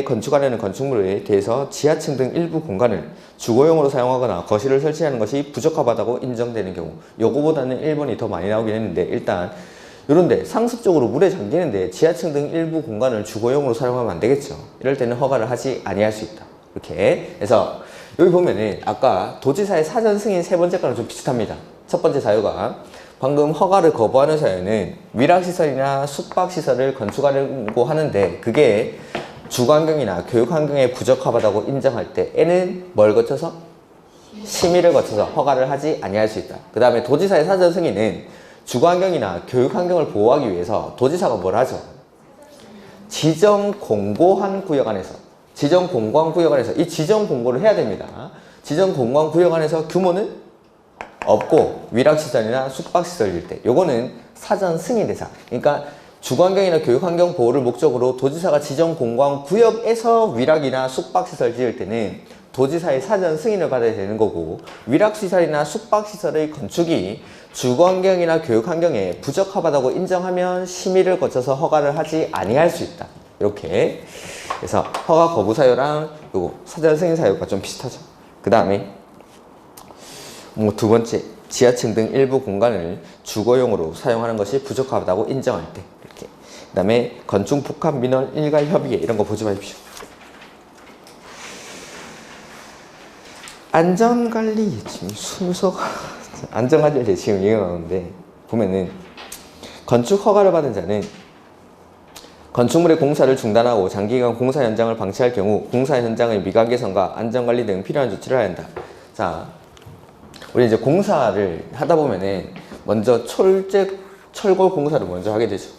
건축하려는 건축물에 대해서 지하층 등 일부 공간을 주거용으로 사용하거나 거실을 설치하는 것이 부적합하다고 인정되는 경우, 요거보다는 1번이 더 많이 나오긴 했는데 일단 요런데 상습적으로 물에 잠기는데 지하층 등 일부 공간을 주거용으로 사용하면 안 되겠죠. 이럴 때는 허가를 하지 아니할 수 있다. 이렇게 해서 여기 보면은 아까 도지사의 사전 승인 세 번째 거랑 좀 비슷합니다. 첫 번째 사유가 방금 허가를 거부하는 사유는 위락시설이나 숙박시설을 건축하려고 하는데 그게 주거환경이나 교육환경에 부적합하다고 인정할 때 에는 뭘 거쳐서? 심의를 거쳐서 허가를 하지 아니할 수 있다. 그 다음에 도지사의 사전 승인은 주거환경이나 교육환경을 보호하기 위해서 도지사가 뭘 하죠? 지정 공고한 구역 안에서 이 지정 공고를 해야 됩니다. 지정 공고한 구역 안에서 규모는 없고 위락시설이나 숙박시설일 때 요거는 사전 승인 대상. 그러니까 주거환경이나 교육환경 보호를 목적으로 도지사가 지정 공고한 구역에서 위락이나 숙박시설 지을 때는 도지사의 사전 승인을 받아야 되는 거고 위락시설이나 숙박시설의 건축이 주거환경이나 교육환경에 부적합하다고 인정하면 심의를 거쳐서 허가를 하지 아니할 수 있다. 이렇게 그래서 허가 거부 사유랑 요 사전 승인 사유가 좀 비슷하죠. 그 다음에 두 번째 지하층 등 일부 공간을 주거용으로 사용하는 것이 부적합하다고 인정할 때 이렇게. 그 다음에 건축 복합 민원 일괄 협의회 이런 거 보지 마십시오. 안전관리 예침 순서가 안전관리 예침 얘기가 나오는데 보면은 건축 허가를 받은 자는 건축물의 공사를 중단하고 장기간 공사 현장을 방치할 경우 공사 현장의 미관 개선과 안전관리 등 필요한 조치를 해야 한다. 자, 우리 이제 공사를 하다 보면은 먼저 철골 공사를 먼저 하게 되죠.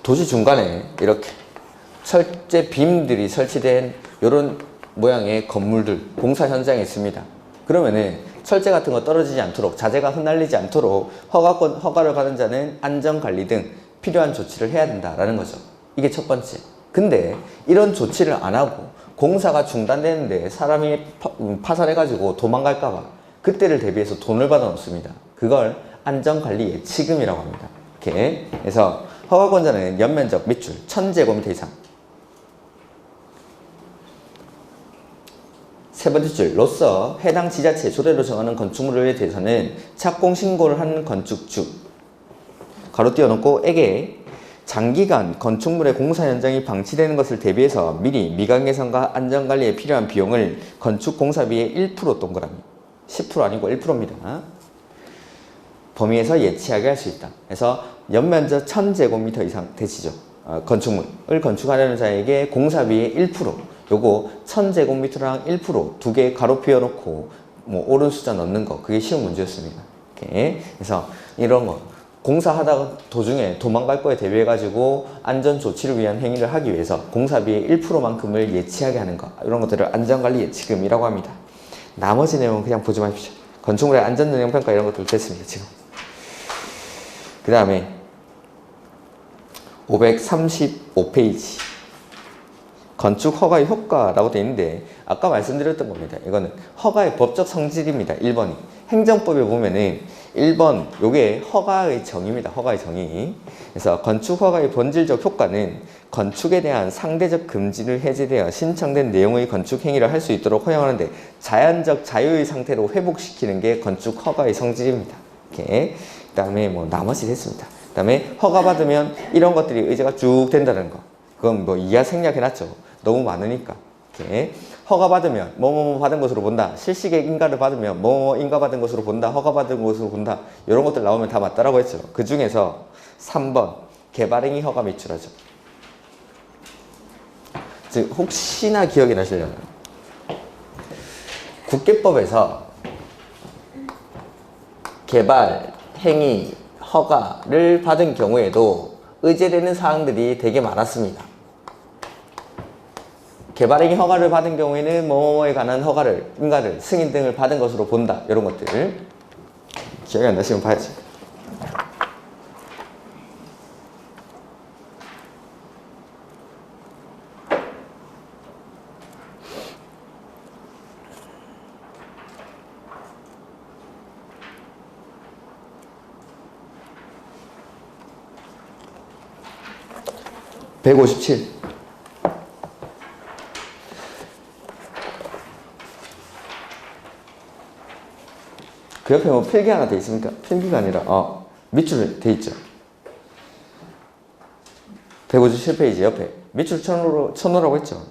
도시 중간에 이렇게 철제 빔들이 설치된 이런 모양의 건물들 공사 현장에 있습니다. 그러면은 철제 같은 거 떨어지지 않도록 자재가 흩날리지 않도록 허가를 받은 자는 안전관리 등 필요한 조치를 해야 된다라는 거죠. 이게 첫 번째. 근데 이런 조치를 안 하고 공사가 중단되는데 사람이 파산해가지고 도망갈까봐 그때를 대비해서 돈을 받아 놓습니다. 그걸 안전관리 예치금이라고 합니다. 이렇게 해서 허가권자는 연면적 밑줄 1000제곱미터 이상 세 번째 줄로서 해당 지자체 조례로 정하는 건축물에 대해서는 착공 신고를 한 건축주 가로 띄워놓고 에게 장기간 건축물의 공사 현장이 방치되는 것을 대비해서 미리 미관 개선과 안전관리에 필요한 비용을 건축 공사비의 1% 동그라미 10% 아니고 1%입니다. 범위에서 예치하게 할 수 있다. 그래서 연면적 1000제곱미터 이상 대지죠. 건축물을 건축하려는 자에게 공사비의 1% 요거 1000제곱미터랑 1% 두 개 가로 비워놓고 뭐 옳은 숫자 넣는 거 그게 쉬운 문제였습니다. 이렇게 해서 이런 거 공사하다가 도중에 도망갈 거에 대비해가지고 안전조치를 위한 행위를 하기 위해서 공사비의 1%만큼을 예치하게 하는 거 이런 것들을 안전관리 예치금이라고 합니다. 나머지 내용은 그냥 보지 마십시오. 건축물의 안전능력평가 이런 것들 됐습니다. 지금 그 다음에 535페이지 건축 허가의 효과라고 되어 있는데 아까 말씀드렸던 겁니다. 이거는 허가의 법적 성질입니다. 1번이 행정법에 보면은 1번 요게 허가의 정의입니다. 허가의 정의. 그래서 건축 허가의 본질적 효과는 건축에 대한 상대적 금지를 해제되어 신청된 내용의 건축 행위를 할 수 있도록 허용하는데 자연적 자유의 상태로 회복시키는 게 건축 허가의 성질입니다. 이렇게. 그다음에 뭐 나머지 됐습니다. 그다음에 허가 받으면 이런 것들이 의제가 쭉 된다는 거. 그건 뭐 이하 생략해놨죠. 너무 많으니까. 이렇게. 허가 받으면 뭐뭐 받은 것으로 본다. 실시계 인가를 받으면 뭐 인가 받은 것으로 본다. 허가 받은 것으로 본다. 이런 것들 나오면 다 맞다라고 했죠. 그 중에서 3번 개발행위 허가 미출하죠. 즉 혹시나 기억이 나시려면 국계법에서 개발 행위 허가를 받은 경우에도 의제되는 사항들이 되게 많았습니다. 개발행위 허가를 받은 경우에는 뭐뭐에 관한 허가를, 인가를, 승인 등을 받은 것으로 본다. 이런 것들 기억이 안 나시면 봐야지. (157) 그 옆에 뭐 필기 하나 돼 있습니까? 필기가 아니라 밑줄 돼 있죠. 157페이지 옆에 밑줄 쳐놓으라고 했죠.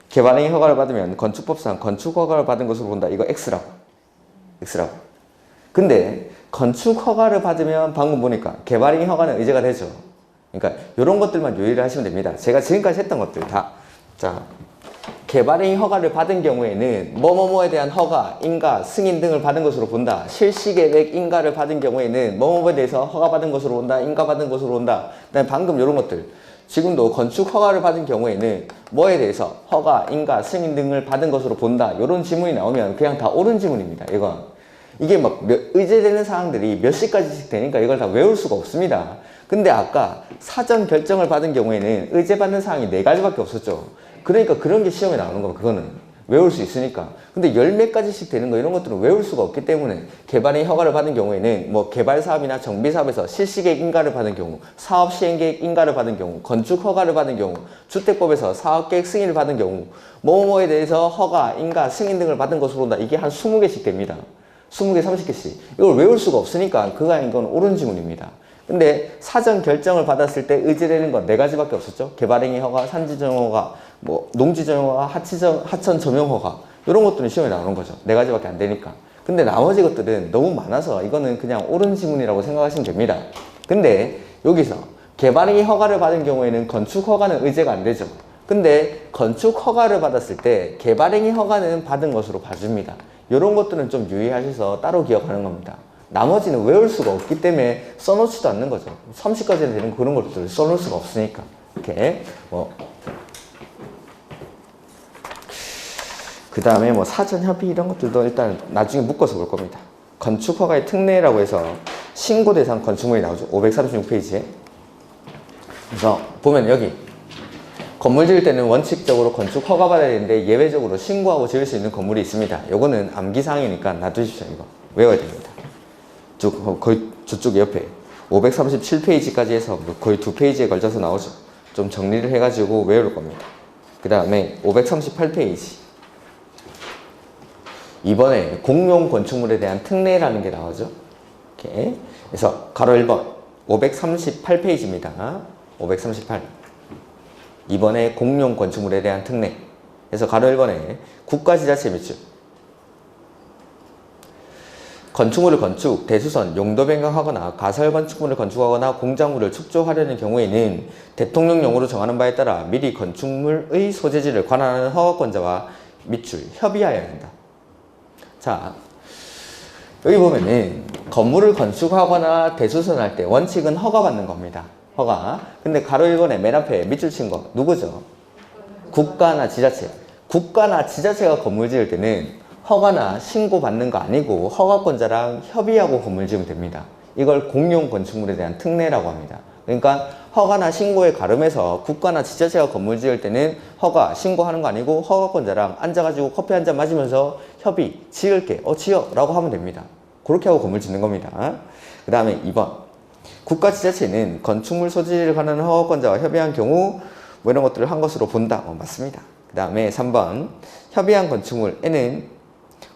개발행위 허가를 받으면 건축법상 건축 허가를 받은 것으로 본다. 이거 X라고. 근데 건축 허가를 받으면 방금 보니까 개발행위 허가는 의제가 되죠. 그러니까 이런 것들만 유의를 하시면 됩니다. 제가 지금까지 했던 것들 다. 자, 개발행위 허가를 받은 경우에는 뭐뭐뭐에 대한 허가, 인가, 승인 등을 받은 것으로 본다. 실시계획 인가를 받은 경우에는 뭐뭐뭐에 대해서 허가받은 것으로 본다. 인가받은 것으로 본다. 그다음에 방금 이런 것들. 지금도 건축 허가를 받은 경우에는 뭐에 대해서 허가, 인가, 승인 등을 받은 것으로 본다. 이런 지문이 나오면 그냥 다 옳은 지문입니다. 이건. 이게 막 의제되는 사항들이 몇 시까지씩 되니까 이걸 다 외울 수가 없습니다. 근데 아까 사전 결정을 받은 경우에는 의제받는 사항이 4가지밖에 없었죠. 그러니까 그런 게 시험에 나오는 거면 그거는 외울 수 있으니까. 근데 열 몇 가지씩 되는 거 이런 것들은 외울 수가 없기 때문에 개발행위 허가를 받은 경우에는 뭐 개발 사업이나 정비 사업에서 실시계획 인가를 받은 경우, 사업 시행계획 인가를 받은 경우, 건축 허가를 받은 경우, 주택법에서 사업계획 승인을 받은 경우, 뭐뭐에 대해서 허가, 인가, 승인 등을 받은 것으로 본다. 이게 한 20개씩 됩니다. 20개, 30개씩. 이걸 외울 수가 없으니까 그거 아닌 건 옳은 지문입니다. 근데 사전 결정을 받았을 때 의제되는 건 4가지밖에 없었죠. 개발행위 허가, 산지정허가, 뭐 농지정허가, 하천점용허가 이런 것들은 시험에 나오는 거죠. 4가지밖에 안 되니까. 근데 나머지 것들은 너무 많아서 이거는 그냥 옳은 지문이라고 생각하시면 됩니다. 근데 여기서 개발행위 허가를 받은 경우에는 건축 허가는 의제가 안 되죠. 근데 건축 허가를 받았을 때 개발행위 허가는 받은 것으로 봐줍니다. 이런 것들은 좀 유의하셔서 따로 기억하는 겁니다. 나머지는 외울 수가 없기 때문에 써놓지도 않는 거죠. 30까지 되는 그런 것들을 써놓을 수가 없으니까. 이렇게 그 다음에 뭐 사전 협의 이런 것들도 일단 나중에 묶어서 볼 겁니다. 건축 허가의 특례라고 해서 신고 대상 건축물이 나오죠. 536페이지에. 그래서 보면 여기 건물 지을 때는 원칙적으로 건축 허가 받아야 되는데 예외적으로 신고하고 지을 수 있는 건물이 있습니다. 요거는 암기사항이니까 놔두십시오. 이거 외워야 됩니다. 거의 저쪽 옆에 537페이지까지 해서 거의 2페이지에 걸쳐서 나오죠. 좀 정리를 해가지고 외울 겁니다. 그 다음에 538페이지 이번에 공용 건축물에 대한 특례라는 게 나오죠. 이렇게. 그래서 가로 1번 538페이지입니다. 538 이번에 공용 건축물에 대한 특례. 그래서 가로 1번에 국가지자체 및 건축물을 건축, 대수선, 용도 변경하거나 가설 건축물을 건축하거나 공작물을 축조하려는 경우에는 대통령령으로 정하는 바에 따라 미리 건축물의 소재지를 관할하는 허가권자와 밑줄 협의하여야 한다. 자, 여기 보면은 건물을 건축하거나 대수선할 때 원칙은 허가받는 겁니다. 허가. 근데 가로 1번에 맨 앞에 밑줄 친 거 누구죠? 국가나 지자체. 국가나 지자체가 건물 지을 때는 허가나 신고받는 거 아니고 허가권자랑 협의하고 건물 지으면 됩니다. 이걸 공용 건축물에 대한 특례라고 합니다. 그러니까 허가나 신고에 가름해서 국가나 지자체가 건물 지을 때는 허가, 신고하는 거 아니고 허가권자랑 앉아가지고 커피 한잔 마시면서 협의, 지을게, 지어 라고 하면 됩니다. 그렇게 하고 건물 짓는 겁니다. 그 다음에 2번 국가 지자체는 건축물 소지를 관한 허가권자와 협의한 경우 뭐 이런 것들을 한 것으로 본다. 맞습니다. 그 다음에 3번 협의한 건축물에는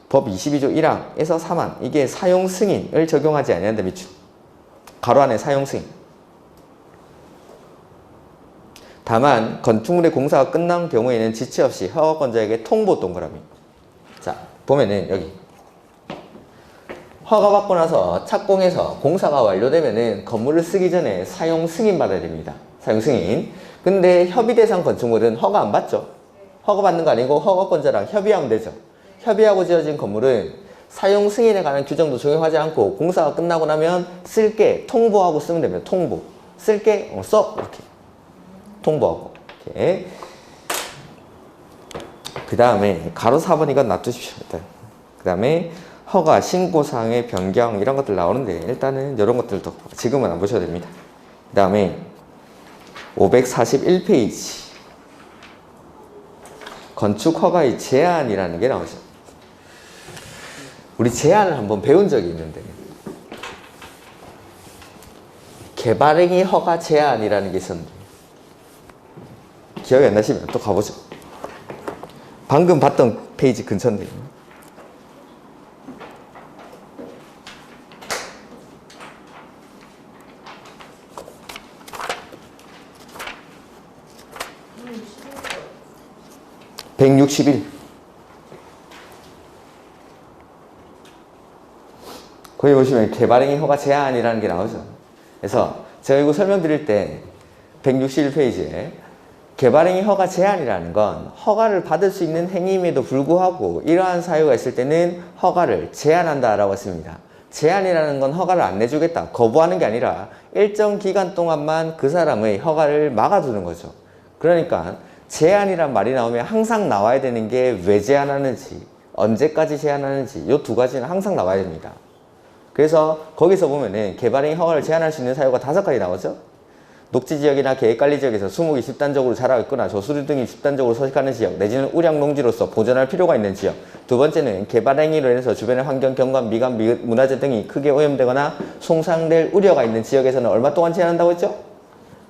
법 22조 1항에서 3항 이게 사용 승인을 적용하지 아니한다. 밑줄 가로 안에 사용 승인. 다만 건축물의 공사가 끝난 경우에는 지체 없이 허가권자에게 통보 동그라미. 자 보면은 여기 허가받고 나서 착공해서 공사가 완료되면은 건물을 쓰기 전에 사용 승인 받아야 됩니다. 사용 승인. 근데 협의 대상 건축물은 허가 안 받죠. 허가 받는 거 아니고 허가권자랑 협의하면 되죠. 협의하고 지어진 건물은 사용 승인에 관한 규정도 적용하지 않고 공사가 끝나고 나면 쓸게 통보하고 쓰면 됩니다. 통보. 쓸게 써 이렇게 통보하고 이렇게. 그 다음에 가로 4번 이건 놔두십시오. 그 다음에 허가, 신고사항의 변경 이런 것들 나오는데 일단은 이런 것들도 지금은 안 보셔도 됩니다. 그 다음에 541페이지 건축허가의 제한이라는 게 나오죠. 우리 제한을 한번 배운 적이 있는데 개발행위 허가 제한이라는 게 있었는데 기억이 안 나시면 또 가보죠. 방금 봤던 페이지 근처인데 161. 거기 보시면 개발행위 허가 제한이라는 게 나오죠. 그래서 제가 이거 설명드릴 때 161페이지에 개발행위 허가 제한이라는 건 허가를 받을 수 있는 행위임에도 불구하고 이러한 사유가 있을 때는 허가를 제한한다라고 했습니다. 제한이라는 건 허가를 안 내주겠다, 거부하는 게 아니라 일정 기간 동안만 그 사람의 허가를 막아두는 거죠. 그러니까 제한이란 말이 나오면 항상 나와야 되는 게 왜 제한하는지, 언제까지 제한하는지 이 두 가지는 항상 나와야 됩니다. 그래서 거기서 보면은 개발행위 허가를 제한할 수 있는 사유가 5가지 나오죠. 녹지지역이나 계획관리지역에서 수목이 집단적으로 자라고 있거나 조수류 등이 집단적으로 서식하는 지역 내지는 우량농지로서 보존할 필요가 있는 지역. 두 번째는 개발행위로 인해서 주변의 환경, 경관, 미관, 문화재 등이 크게 오염되거나 손상될 우려가 있는 지역에서는 얼마 동안 제한한다고 했죠?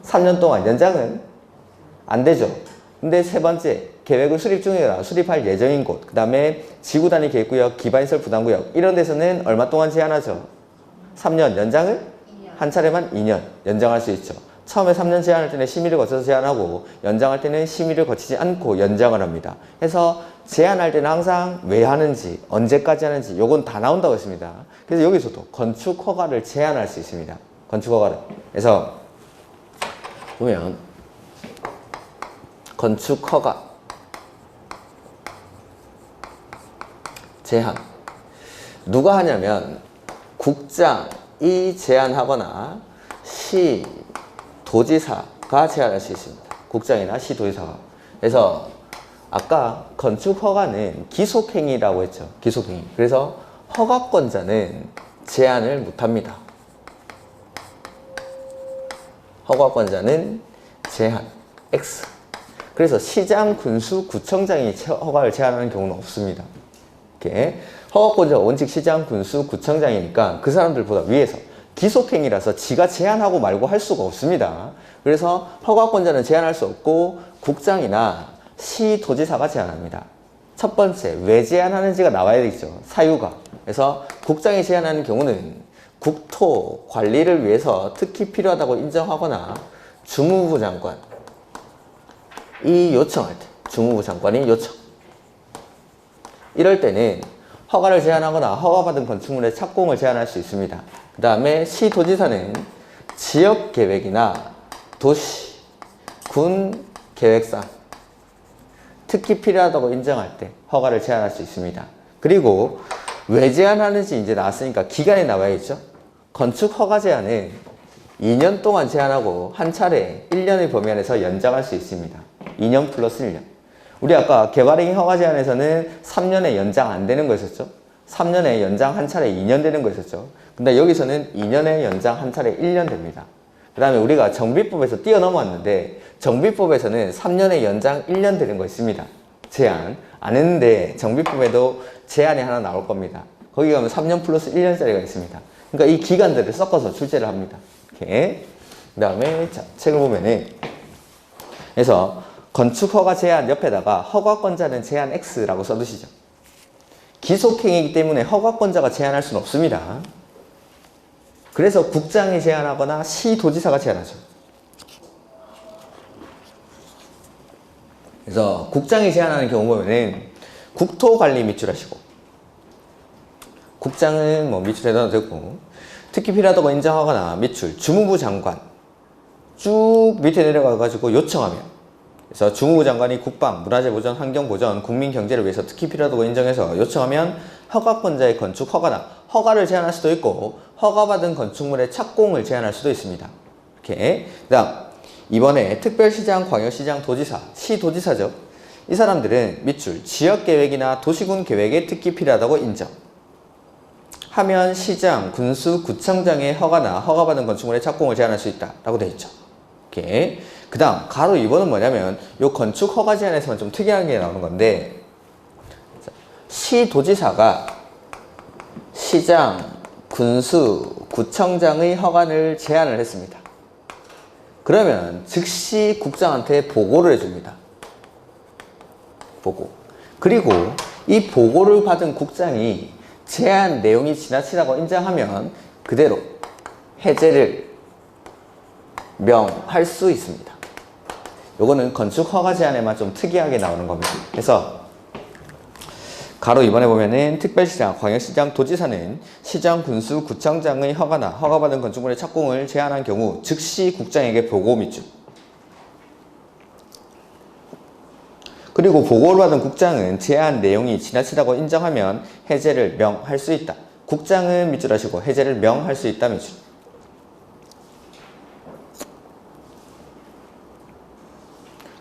3년 동안. 연장은 안 되죠. 근데 세 번째, 계획을 수립 중이거나 수립할 예정인 곳, 그 다음에 지구단위 계획구역, 기반시설 부담구역 이런 데서는 얼마 동안 제한하죠? 3년. 연장은 한 차례만 2년 연장할 수 있죠. 처음에 3년 제한할 때는 심의를 거쳐서 제한하고 연장할 때는 심의를 거치지 않고 연장을 합니다. 그래서 제한할 때는 항상 왜 하는지, 언제까지 하는지 요건 다 나온다고 했습니다. 그래서 여기서도 건축허가를 제한할 수 있습니다. 건축허가를. 그래서 보면 건축허가 제한 누가 하냐면 국장이 제한하거나 시, 도지사가 제한할 수 있습니다. 국장이나 시, 도지사가. 그래서 아까 건축허가는 기속행위라고 했죠. 기속행위. 그래서 허가권자는 제한을 못합니다. 허가권자는 제한 X. 그래서 시장, 군수, 구청장이 허가를 제한하는 경우는 없습니다. 이렇게 허가권자가 원칙 시장, 군수, 구청장이니까 그 사람들보다 위에서 기속행위라서 지가 제한하고 말고 할 수가 없습니다. 그래서 허가권자는 제한할 수 없고 국장이나 시, 도지사가 제한합니다. 첫 번째, 왜 제한하는지가 나와야 되겠죠. 사유가. 그래서 국장이 제한하는 경우는 국토 관리를 위해서 특히 필요하다고 인정하거나 주무부 장관 이 요청할 때, 주무부 장관이 요청. 이럴 때는 허가를 제한하거나 허가받은 건축물의 착공을 제한할 수 있습니다. 그 다음에 시도지사는 지역계획이나 도시, 군 계획상 특히 필요하다고 인정할 때 허가를 제한할 수 있습니다. 그리고 왜 제한하는지 이제 나왔으니까 기간이 나와야겠죠. 건축허가 제한은 2년 동안 제한하고 한 차례 1년의 범위 안에서 연장할 수 있습니다. 2년 플러스 1년. 우리 아까 개발행위 허가 제한에서는 3년에 연장 안 되는 거 있었죠? 3년에 연장 한 차례 2년 되는 거 있었죠? 근데 여기서는 2년에 연장 한 차례 1년 됩니다. 그 다음에 우리가 정비법에서 뛰어넘었는데 정비법에서는 3년에 연장 1년 되는 거 있습니다. 제한. 안 했는데 정비법에도 제한이 하나 나올 겁니다. 거기 가면 3년 플러스 1년짜리가 있습니다. 그러니까 이 기간들을 섞어서 출제를 합니다. 이렇게. 그 다음에 자, 책을 보면은 그래서 건축허가 제한 옆에다가 허가권자는 제한 X라고 써두시죠. 기속행위이기 때문에 허가권자가 제한할 수는 없습니다. 그래서 국장이 제한하거나 시도지사가 제한하죠. 그래서 국장이 제한하는 경우 보면은 국토관리 밑줄하시고 국장은 뭐 밑줄에다 되고 특히 필요하다고 인정하거나 밑줄 주무부 장관 쭉 밑에 내려가가지고 요청하면 그래서 주무부 장관이 국방, 문화재 보전, 환경 보전, 국민 경제를 위해서 특히 필요하다고 인정해서 요청하면 허가권자의 건축 허가나 허가를 제한할 수도 있고 허가받은 건축물의 착공을 제한할 수도 있습니다. 이렇게. 그다음 이번에 특별시장, 광역시장, 도지사, 시도지사죠. 이 사람들은 밑줄 지역계획이나 도시군 계획에 특기 필요하다고 인정. 하면 시장, 군수, 구청장의 허가나 허가받은 건축물의 착공을 제한할 수 있다라고 되어 있죠. 이렇게. 그 다음 가로 2번은 뭐냐면 요 건축 허가 제한에서는 좀 특이한 게 나오는 건데, 시도지사가 시장, 군수, 구청장의 허가를 제한을 했습니다. 그러면 즉시 국장한테 보고를 해줍니다. 보고. 그리고 이 보고를 받은 국장이 제한 내용이 지나치다고 인정하면 그대로 해제를 명할 수 있습니다. 요거는 건축 허가 제한에만 좀 특이하게 나오는 겁니다. 그래서 가로 2번에 보면은 특별시장, 광역시장, 도지사는 시장, 군수, 구청장의 허가나 허가받은 건축물의 착공을 제한한 경우 즉시 국장에게 보고 밑줄. 그리고 보고를 받은 국장은 제한 내용이 지나치다고 인정하면 해제를 명할 수 있다. 국장은 밑줄 하시고 해제를 명할 수 있다 밑줄.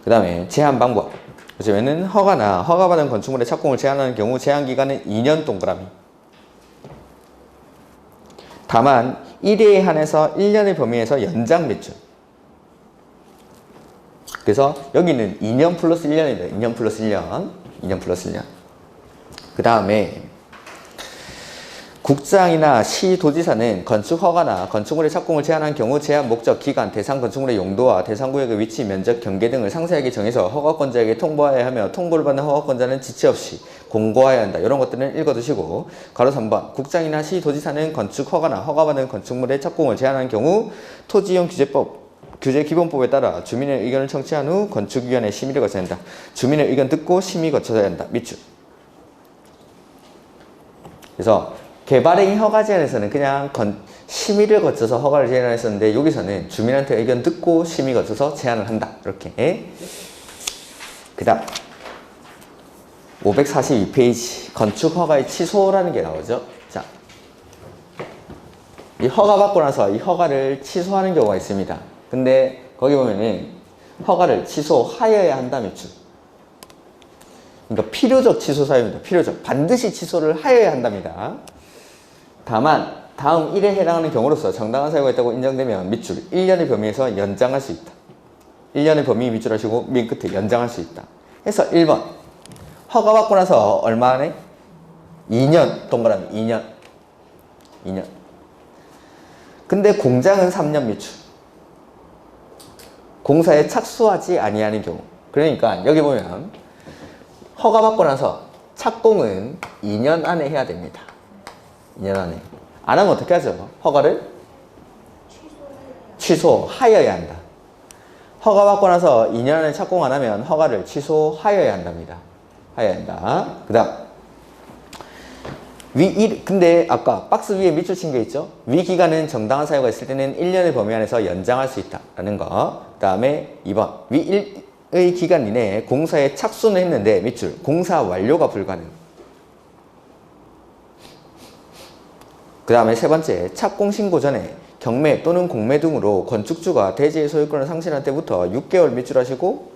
그 다음에 제한 방법. 보시면은 허가나 허가받은 건축물의 착공을 제한하는 경우 제한 기간은 2년 동그라미. 다만 1회에 한해서 1년의 범위에서 연장 밑줄. 그래서 여기는 2년 플러스 1년입니다. 2년 플러스 1년. 2년 플러스 1년. 그 다음에 국장이나 시도지사는 건축 허가나 건축물의 착공을 제한한 경우 제한 목적, 기간, 대상 건축물의 용도와 대상 구역의 위치, 면적, 경계 등을 상세하게 정해서 허가권자에게 통보하여야 하며 통보를 받는 허가권자는 지체 없이 공고하여야 한다. 이런 것들은 읽어두시고 가로 3번 국장이나 시도지사는 건축 허가나 허가받은 건축물의 착공을 제한한 경우 토지이용 규제 기본법에 따라 주민의 의견을 청취한 후 건축위원회 심의를 거쳐야 한다. 주민의 의견 듣고 심의 거쳐야 한다. 밑줄. 그래서 개발행위 허가 제한에서는 그냥 심의를 거쳐서 허가를 제한했었는데 여기서는 주민한테 의견 듣고 심의 거쳐서 제한을 한다. 이렇게. 그 다음 542페이지 건축 허가의 취소라는 게 나오죠. 자, 이 허가 받고 나서 이 허가를 취소하는 경우가 있습니다. 근데 거기 보면은 허가를 취소하여야 한다 밑줄. 그러니까 필요적 취소 사유입니다. 필요적. 반드시 취소를 하여야 한답니다. 다만 다음 1에 해당하는 경우로서 정당한 사유가 있다고 인정되면 밑줄 1년의 범위에서 연장할 수 있다. 1년의 범위 밑줄 하시고 맨 끝에 연장할 수 있다. 해서 1번 허가 받고 나서 얼마 안에? 2년 동그라미 2년. 근데 공장은 3년 밑줄. 공사에 착수하지 아니하는 경우. 그러니까 여기 보면 허가 받고 나서 착공은 2년 안에 해야 됩니다. 2년 안에. 안 하면 어떻게 하죠? 허가를 취소하여야 한다. 허가 받고 나서 2년 안에 착공 안 하면 허가를 취소하여야 한답니다. 하여야 한다. 그 다음 근데 아까 박스 위에 밑줄 친 게 있죠? 위 기간은 정당한 사유가 있을 때는 1년의 범위 안에서 연장할 수 있다라는 거. 그 다음에 2번 위 1의 기간 이내에 공사에 착수는 했는데 밑줄 공사 완료가 불가능. 그 다음에 세 번째 착공 신고 전에 경매 또는 공매 등으로 건축주가 대지의 소유권을 상실한 때부터 6개월 밑줄 하시고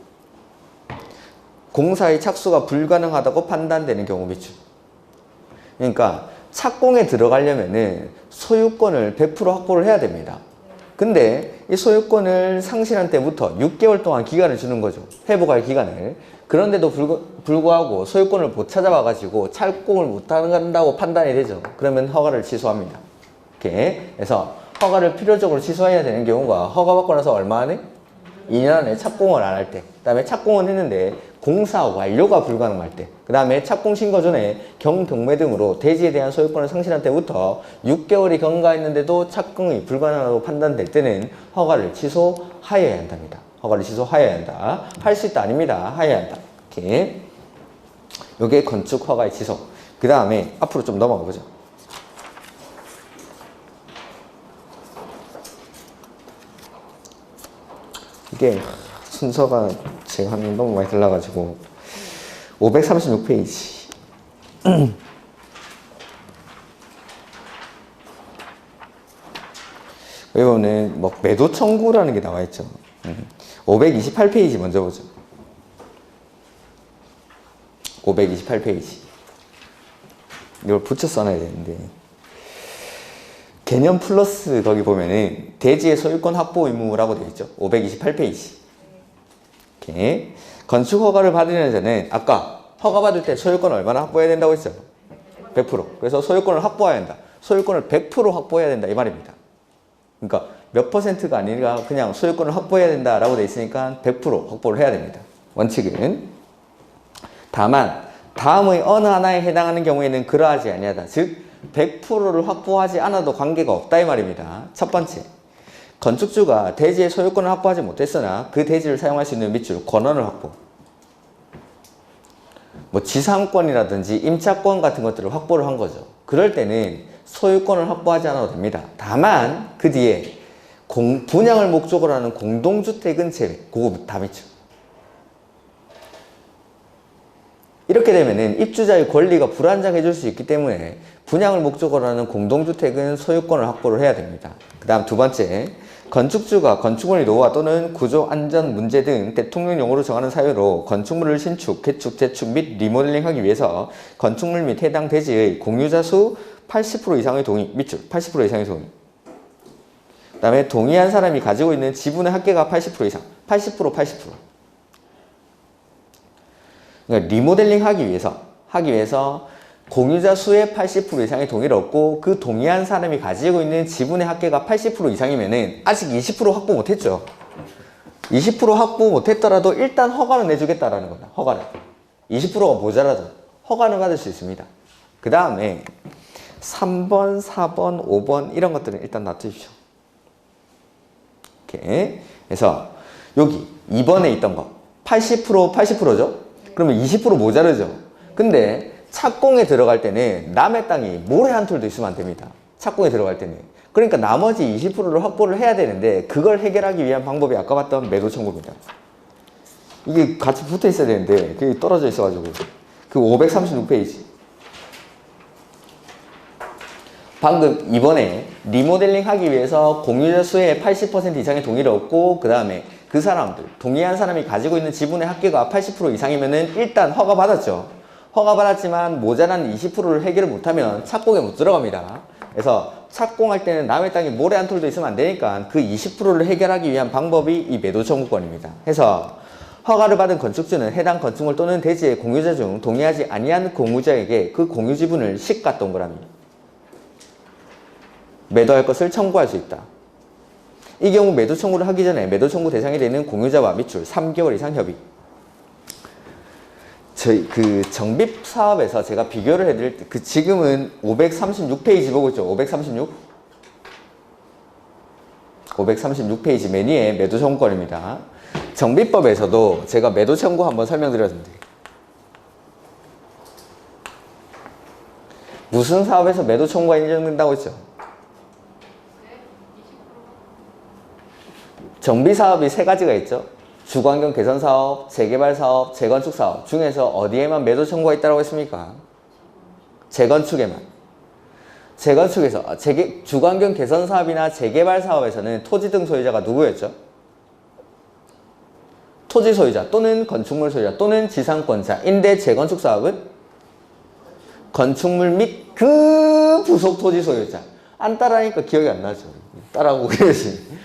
공사의 착수가 불가능하다고 판단되는 경우 밑줄. 그러니까 착공에 들어가려면은 소유권을 100% 확보를 해야 됩니다. 근데 이 소유권을 상실한 때부터 6개월 동안 기간을 주는 거죠. 회복할 기간을. 그런데도 불구하고 소유권을 못 찾아와가지고 착공을 못 한다고 판단이 되죠. 그러면 허가를 취소합니다. 이렇게 해서 허가를 필요적으로 취소해야 되는 경우가 허가 받고 나서 얼마 안에? 2년 안에 착공을 안 할 때. 그 다음에 착공은 했는데 공사 완료가 불가능할 때. 그 다음에 착공 신고 전에 경매 등으로 대지에 대한 소유권을 상실한 때부터 6개월이 경과했는데도 착공이 불가능하다고 판단될 때는 허가를 취소하여야 한답니다. 허가를 취소하여야 한다. 할 수 있다 아닙니다. 하여야 한다. 이렇게. 요게 건축 허가의 취소. 그 다음에 앞으로 좀 넘어가 보죠. 이게 순서가 제가 하면 너무 많이 달라가지고 536페이지 여기 보면 뭐 매도 청구라는 게 나와 있죠. 528페이지 먼저 보죠. 528페이지. 이걸 붙여 써놔야 되는데. 개념 플러스 거기 보면은 대지의 소유권 확보 의무라고 되어 있죠. 528페이지. 이렇게. 건축 허가를 받으려는 자는 아까 허가 받을 때 소유권 얼마나 확보해야 된다고 했죠? 100%. 그래서 소유권을 확보해야 된다. 소유권을 100% 확보해야 된다 이 말입니다. 그러니까 몇 퍼센트가 아니라 그냥 소유권을 확보해야 된다라고 되어 있으니까 100% 확보를 해야 됩니다. 원칙은. 다만 다음의 어느 하나에 해당하는 경우에는 그러하지 아니하다. 즉 100%를 확보하지 않아도 관계가 없다 이 말입니다. 첫 번째, 건축주가 대지의 소유권을 확보하지 못했으나 그 대지를 사용할 수 있는 밑줄 권한을 확보. 뭐 지상권이라든지 임차권 같은 것들을 확보를 한 거죠. 그럴 때는 소유권을 확보하지 않아도 됩니다. 다만 그 뒤에 분양을 목적으로 하는 공동주택은 제외. 그거 다 밑줄. 이렇게 되면은 입주자의 권리가 불안정해질 수 있기 때문에 분양을 목적으로 하는 공동주택은 소유권을 확보를 해야 됩니다. 그 다음 두 번째, 건축주가 건축물의 노후화 또는 구조 안전 문제 등 대통령령으로 정하는 사유로 건축물을 신축, 개축, 재축 및 리모델링하기 위해서 건축물 및 해당 대지의 공유자 수 80% 이상의 동의, 밑줄 80% 이상의 동의. 그 다음에 동의한 사람이 가지고 있는 지분의 합계가 80% 이상, 80%, 80%. 그러니까 리모델링 하기 위해서 공유자 수의 80% 이상의 동의를 얻고 그 동의한 사람이 가지고 있는 지분의 합계가 80% 이상이면은 아직 20% 확보 못했죠. 20% 확보 못했더라도 일단 허가는 내주겠다라는 겁니다. 허가를. 20%가 모자라도 허가는 받을 수 있습니다. 그 다음에 3번, 4번, 5번 이런 것들은 일단 놔두십시오. 이렇게. 그래서 여기 2번에 있던 거 80%, 80%죠? 그러면 20% 모자르죠? 근데 착공에 들어갈 때는 남의 땅이 모래 한 톨도 있으면 안 됩니다. 착공에 들어갈 때는. 그러니까 나머지 20%를 확보를 해야 되는데 그걸 해결하기 위한 방법이 아까 봤던 매도 청구입니다. 이게 같이 붙어 있어야 되는데 그게 떨어져 있어가지고 그 536페이지. 방금 이번에 리모델링 하기 위해서 공유자 수의 80% 이상의 동의를 얻고 그 다음에 그 사람들, 동의한 사람이 가지고 있는 지분의 합계가 80% 이상이면은 일단 허가 받았죠. 허가 받았지만 모자란 20%를 해결을 못하면 착공에 못 들어갑니다. 그래서 착공할 때는 남의 땅에 모래 한 톨도 있으면 안 되니까 그 20%를 해결하기 위한 방법이 이 매도 청구권입니다. 해서 허가를 받은 건축주는 해당 건축물 또는 대지의 공유자 중 동의하지 아니한 공유자에게 그 공유 지분을 시가 동그라미 매도할 것을 청구할 수 있다. 이 경우 매도 청구를 하기 전에 매도 청구 대상이 되는 공유자와 밑줄 3개월 이상 협의. 저희 그 정비 사업에서 제가 비교를 해드릴 때 그 지금은 536페이지 보고 있죠. 536페이지 맨 위에 매도 청구권입니다. 정비법에서도 제가 매도 청구 한번 설명드렸는데 무슨 사업에서 매도 청구가 인정된다고 했죠? 정비 사업이 세 가지가 있죠. 주거환경 개선 사업, 재개발 사업, 재건축 사업 중에서 어디에만 매도 청구가 있다고 했습니까? 재건축에만. 재건축에서 주거환경 개선 사업이나 재개발 사업에서는 토지 등 소유자가 누구였죠? 토지 소유자 또는 건축물 소유자 또는 지상권자인데 재건축 사업은 건축물 및 그 부속 토지 소유자. 안 따라하니까 기억이 안 나죠. 따라하고 그러지.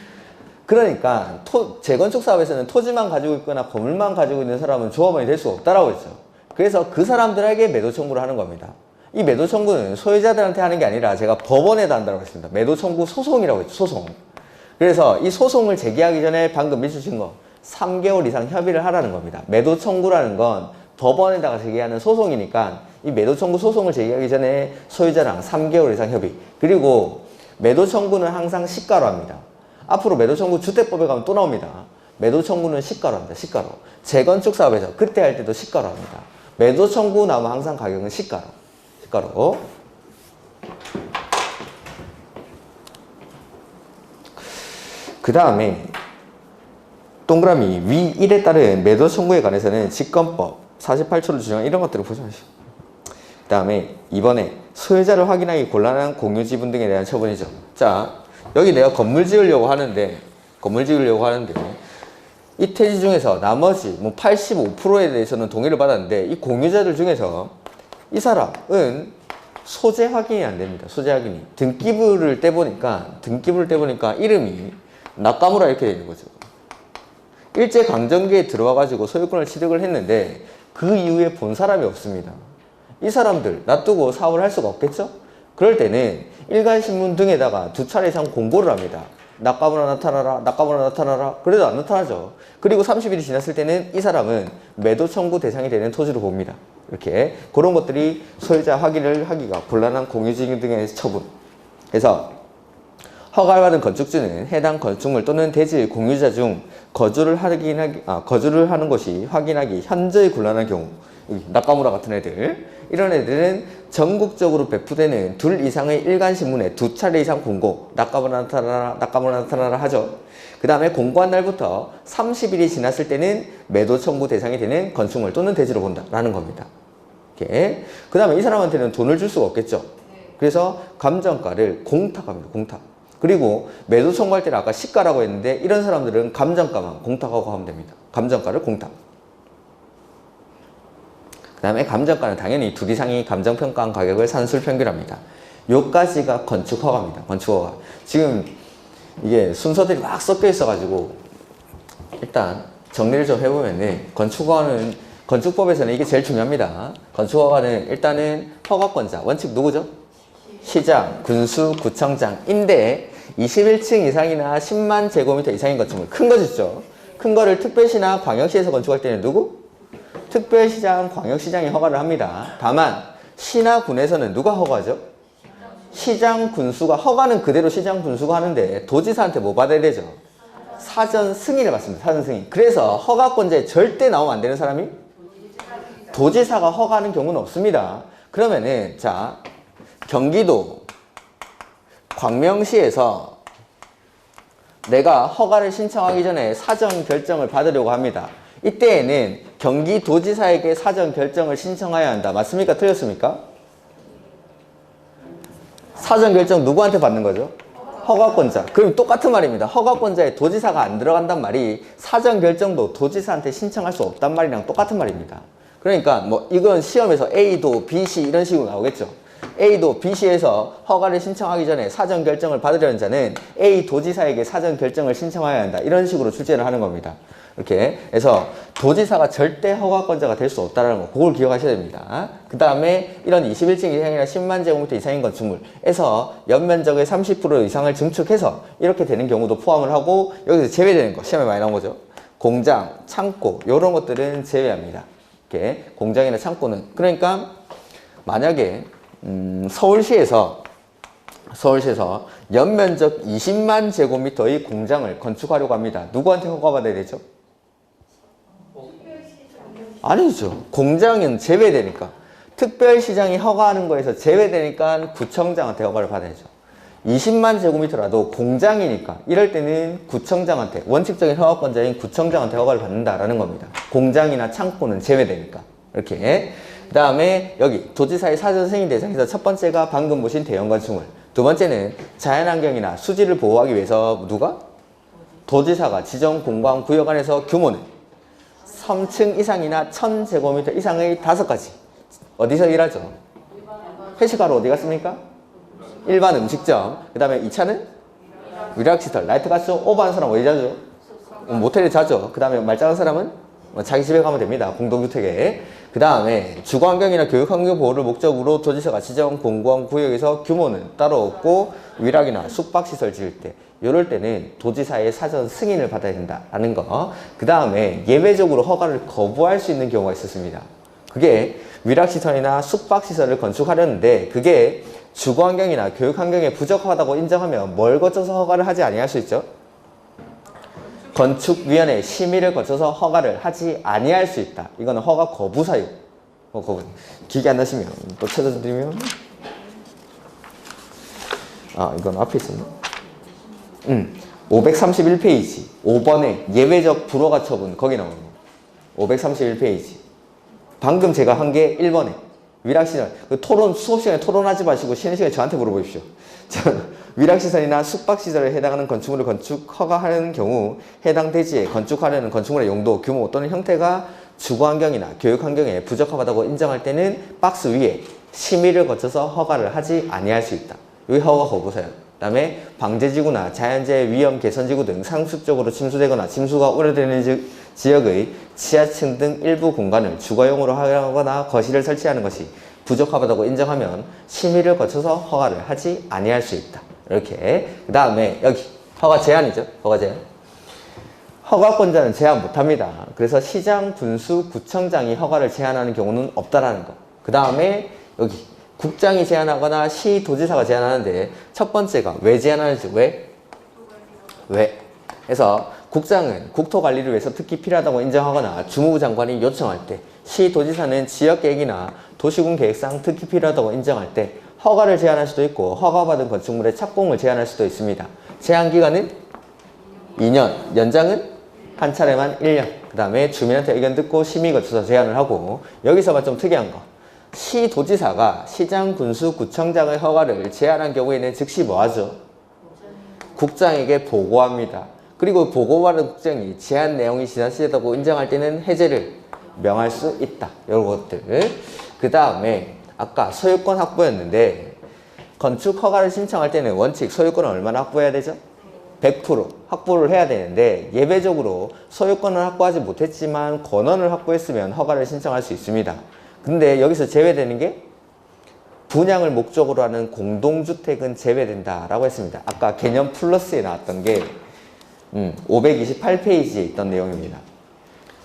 그러니까 재건축 사업에서는 토지만 가지고 있거나 건물만 가지고 있는 사람은 조합원이 될 수 없다라고 했죠. 그래서 그 사람들에게 매도 청구를 하는 겁니다. 이 매도 청구는 소유자들한테 하는 게 아니라 제가 법원에다 한다고 했습니다. 매도 청구 소송이라고 했죠. 소송. 그래서 이 소송을 제기하기 전에 방금 미주신 거 3개월 이상 협의를 하라는 겁니다. 매도 청구라는 건 법원에다가 제기하는 소송이니까 이 매도 청구 소송을 제기하기 전에 소유자랑 3개월 이상 협의. 그리고 매도 청구는 항상 시가로 합니다. 앞으로 매도 청구 주택법에 가면 또 나옵니다. 매도 청구는 시가로 합니다. 시가로. 재건축 사업에서 그때 할 때도 시가로 합니다. 매도 청구 나오면 항상 가격은 시가로. 시가로. 그 다음에 동그라미 위 1에 따른 매도 청구에 관해서는 직권법 48초를 주장한 이런 것들을 보지 마시오. 그 다음에 이번에 소유자를 확인하기 곤란한 공유 지분 등에 대한 처분이죠. 자, 여기 내가 건물 지으려고 하는데 이 태지 중에서 나머지 뭐 85%에 대해서는 동의를 받았는데 이 공유자들 중에서 이 사람은 소재 확인이 안 됩니다. 소재 확인이. 등기부를 떼보니까 이름이 나카무라 이렇게 되는 거죠. 일제 강점기에 들어와가지고 소유권을 취득을 했는데 그 이후에 본 사람이 없습니다. 이 사람들 놔두고 사업을 할 수가 없겠죠? 그럴 때는 일간신문 등에다가 2차례 이상 공고를 합니다. 나카무라 나타나라. 그래도 안 나타나죠. 그리고 30일이 지났을 때는 이 사람은 매도 청구 대상이 되는 토지로 봅니다. 이렇게 그런 것들이 소유자 확인을 하기가 곤란한 공유지기 등의 처분. 그래서 허가를 받은 건축주는 해당 건축물 또는 대지의 공유자 중 거주를 하는 것이 확인하기 현저히 곤란한 경우, 나카무라 같은 애들, 이런 애들은 전국적으로 배포되는 2 이상의 일간신문에 2차례 이상 공고, 나카무라 나타나라 하죠. 그 다음에 공고한 날부터 30일이 지났을 때는 매도 청구 대상이 되는 건축물 또는 대지로 본다라는 겁니다. 이렇게. 그 다음에 이 사람한테는 돈을 줄 수가 없겠죠. 그래서 감정가를 공탁합니다. 공탁. 그리고 매도 청구할 때는 아까 시가라고 했는데 이런 사람들은 감정가만 공탁하고 하면 됩니다. 감정가를 공탁. 그 다음에 감정가는 당연히 2 이상이 감정평가한 가격을 산술평균합니다. 요까지가 건축허가입니다. 건축허가. 지금 이게 순서들이 막 섞여 있어가지고 일단 정리를 좀 해보면 건축허가는 건축법에서는 이게 제일 중요합니다. 건축허가는 일단은 허가권자, 원칙 누구죠? 시장, 군수, 구청장인데 21층 이상이나 10만 제곱미터 이상인 건축물, 큰 거 짓죠. 큰 거를 특별시나 광역시에서 건축할 때는 누구? 특별시장, 광역시장이 허가를 합니다. 다만 시나 군에서는 누가 허가죠? 시장, 군수가. 허가는 그대로 시장, 군수가 하는데 도지사한테 뭐 받아야 되죠? 사전 승인을 받습니다. 사전 승인. 그래서 허가권자에 절대 나오면 안 되는 사람이 도지사가 허가하는 경우는 없습니다. 그러면은 자, 경기도 광명시에서 내가 허가를 신청하기 전에 사전 결정을 받으려고 합니다. 이때에는 경기도지사에게 사전 결정을 신청해야 한다. 맞습니까? 틀렸습니까? 사전 결정 누구한테 받는 거죠? 허가권자. 그럼 똑같은 말입니다. 허가권자에 도지사가 안 들어간단 말이 사전 결정도 도지사한테 신청할 수 없단 말이랑 똑같은 말입니다. 그러니까 뭐 이건 시험에서 A도 BC 이런 식으로 나오겠죠. A도 BC에서 허가를 신청하기 전에 사전 결정을 받으려는 자는 A 도지사에게 사전 결정을 신청해야 한다. 이런 식으로 출제를 하는 겁니다. 이렇게 해서 도지사가 절대 허가권자가 될 수 없다는 거, 그걸 기억하셔야 됩니다. 그 다음에 이런 21층 이상이나 10만 제곱미터 이상인 건축물에서 연면적의 30% 이상을 증축해서 이렇게 되는 경우도 포함을 하고, 여기서 제외되는 거, 시험에 많이 나온 거죠. 공장, 창고 이런 것들은 제외합니다. 이렇게 공장이나 창고는. 그러니까 만약에 서울시에서 연면적 20만 제곱미터의 공장을 건축하려고 합니다. 누구한테 허가받아야 되죠? 아니죠. 공장은 제외되니까. 특별시장이 허가하는 거에서 제외되니까 구청장한테 허가를 받아야죠. 20만 제곱미터라도 공장이니까 이럴 때는 구청장한테, 원칙적인 허가권자인 구청장한테 허가를 받는다라는 겁니다. 공장이나 창고는 제외되니까. 이렇게. 그 다음에 여기 도지사의 사전 승인 대상에서 첫 번째가 방금 보신 대형 건축물, 두 번째는 자연환경이나 수지를 보호하기 위해서 누가? 도지사가 지정 공간 구역 안에서 규모는 3층 이상이나 1000제곱미터 이상의 5가지. 어디서 일하죠? 회식하러 어디 갔습니까? 일반 음식점. 그 다음에 2차는 위락시설. 나이트 갔죠? 오버한 사람 어디 자죠? 모텔에 자죠. 그 다음에 말짱한 사람은 자기 집에 가면 됩니다. 공동주택에. 그 다음에 주거환경이나 교육환경 보호를 목적으로 도지사가 지정 공간 구역에서 규모는 따로 없고 위락이나 숙박시설 지을 때, 이럴 때는 도지사의 사전 승인을 받아야 된다라는 거. 그 다음에 예외적으로 허가를 거부할 수 있는 경우가 있었습니다. 그게 위락시설이나 숙박시설을 건축하려는데 그게 주거환경이나 교육환경에 부적하다고 인정하면 뭘 거쳐서 허가를 하지 아니할 수 있죠? 건축위원회 심의를 거쳐서 허가를 하지 아니할 수 있다. 이거는 허가 거부 사유. 거부. 기계 안 나시면 또 찾아드리면, 이건 앞에 있었나? 531페이지 5번에 예외적 불허가 처분, 거기 나오는 거. 531페이지. 방금 제가 한 게 1번에 위락시설. 그 토론, 수업 시간에 토론하지 마시고 쉬는 시간에 저한테 물어보십시오. 위락시설이나 숙박시설에 해당하는 건축물을 건축 허가하는 경우 해당 대지에 건축하려는 건축물의 용도, 규모 또는 형태가 주거환경이나 교육환경에 부적합하다고 인정할 때는 박스 위에 심의를 거쳐서 허가를 하지 아니할 수 있다. 여기 허가 거부서요. 그 다음에 방제지구나 자연재해 위험 개선지구 등 상습적으로 침수되거나 침수가 우려되는 지역의 지하층 등 일부 공간을 주거용으로 하거나 거실을 설치하는 것이 부적합하다고 인정하면 심의를 거쳐서 허가를 하지 아니할 수 있다. 이렇게. 그 다음에 여기 허가 제한이죠. 허가 제한. 허가권자는 제한 못합니다. 그래서 시장, 군수, 구청장이 허가를 제한하는 경우는 없다라는 거. 그 다음에 여기 국장이 제한하거나 시도지사가 제한하는데 첫 번째가 왜 제한하는지 왜? 그래서 국장은 국토관리를 위해서 특히 필요하다고 인정하거나 주무부 장관이 요청할 때, 시도지사는 지역계획이나 도시군 계획상 특히 필요하다고 인정할 때 허가를 제한할 수도 있고 허가받은 건축물의 착공을 제한할 수도 있습니다. 제한기간은 2년, 연장은 한 차례만 1년. 그 다음에 주민한테 의견 듣고 심의 거쳐서 제한을 하고, 여기서만 좀 특이한 거. 시도지사가 시장, 군수, 구청장의 허가를 제한한 경우에는 즉시 뭐하죠? 국장에게 보고합니다. 그리고 보고받은 국장이 제한 내용이 지나치다고 인정할 때는 해제를 명할 수 있다. 이런 것들. 그 다음에 아까 소유권 확보였는데 건축 허가를 신청할 때는 원칙 소유권을 얼마나 확보해야 되죠? 100% 확보를 해야 되는데 예외적으로 소유권을 확보하지 못했지만 권한을 확보했으면 허가를 신청할 수 있습니다. 근데 여기서 제외되는 게 분양을 목적으로 하는 공동주택은 제외된다라고 했습니다. 아까 개념 플러스에 나왔던 게 528페이지에 있던 내용입니다.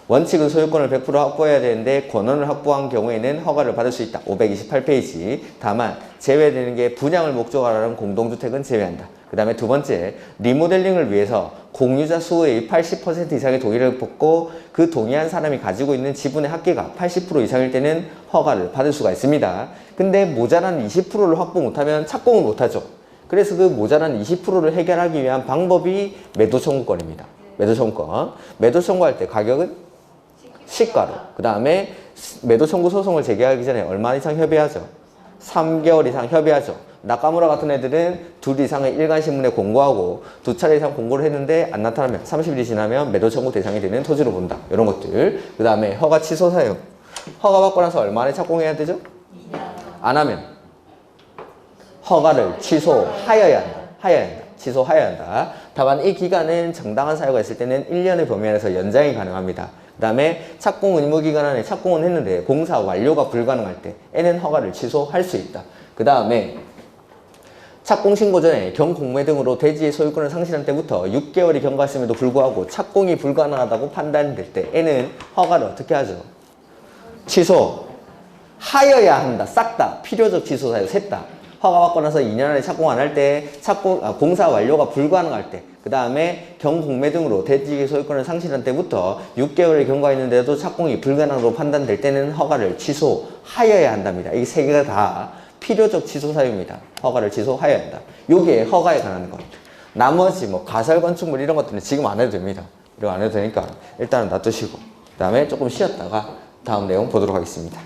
원칙은 소유권을 100% 확보해야 되는데 권한을 확보한 경우에는 허가를 받을 수 있다. 528페이지. 다만 제외되는 게 분양을 목적으로 하는 공동주택은 제외한다. 그 다음에 두 번째, 리모델링을 위해서 공유자 수의 80% 이상의 동의를 받고 그 동의한 사람이 가지고 있는 지분의 합계가 80% 이상일 때는 허가를 받을 수가 있습니다. 근데 모자란 20%를 확보 못하면 착공을 못하죠. 그래서 그 모자란 20%를 해결하기 위한 방법이 매도 청구권입니다. 매도 청구권. 매도 청구할 때 가격은 시가로. 그 다음에 매도 청구 소송을 제기하기 전에 얼마 이상 협의하죠? 3개월 이상 협의하죠. 나카무라 같은 애들은 2 이상의 일간신문에 공고하고 2차례 이상 공고를 했는데 안 나타나면 30일이 지나면 매도 청구 대상이 되는 토지로 본다. 이런 것들. 그 다음에 허가 취소 사유. 허가 받고 나서 얼마 만에 착공해야 되죠? 안 하면 허가를 취소하여야 한다. 취소하여야 한다. 다만 이 기간은 정당한 사유가 있을 때는 1년의 범위 안에서 연장이 가능합니다. 그 다음에 착공 의무 기간 안에 착공은 했는데 공사 완료가 불가능할 때에는 허가를 취소할 수 있다. 그 다음에 착공 신고 전에 경공매 등으로 대지의 소유권을 상실한 때부터 6개월이 경과했음에도 불구하고 착공이 불가능하다고 판단될 때에는 허가를 어떻게 하죠? 취소하여야 한다. 싹 다. 필요적 취소 사유 셋 다. 허가 받고 나서 2년 안에 착공 안 할 때, 공사 완료가 불가능할 때, 그 다음에 경공매 등으로 대지의 소유권을 상실한 때부터 6개월이 경과했는데도 착공이 불가능으로 판단될 때는 허가를 취소하여야 한답니다. 이 세 개가 다 필요적 취소 사유입니다. 허가를 취소하여야 한다. 요게 허가에 관한 것. 나머지 뭐 가설 건축물 이런 것들은 지금 안 해도 됩니다. 이거 안 해도 되니까 일단은 놔두시고 그 다음에 조금 쉬었다가 다음 내용 보도록 하겠습니다.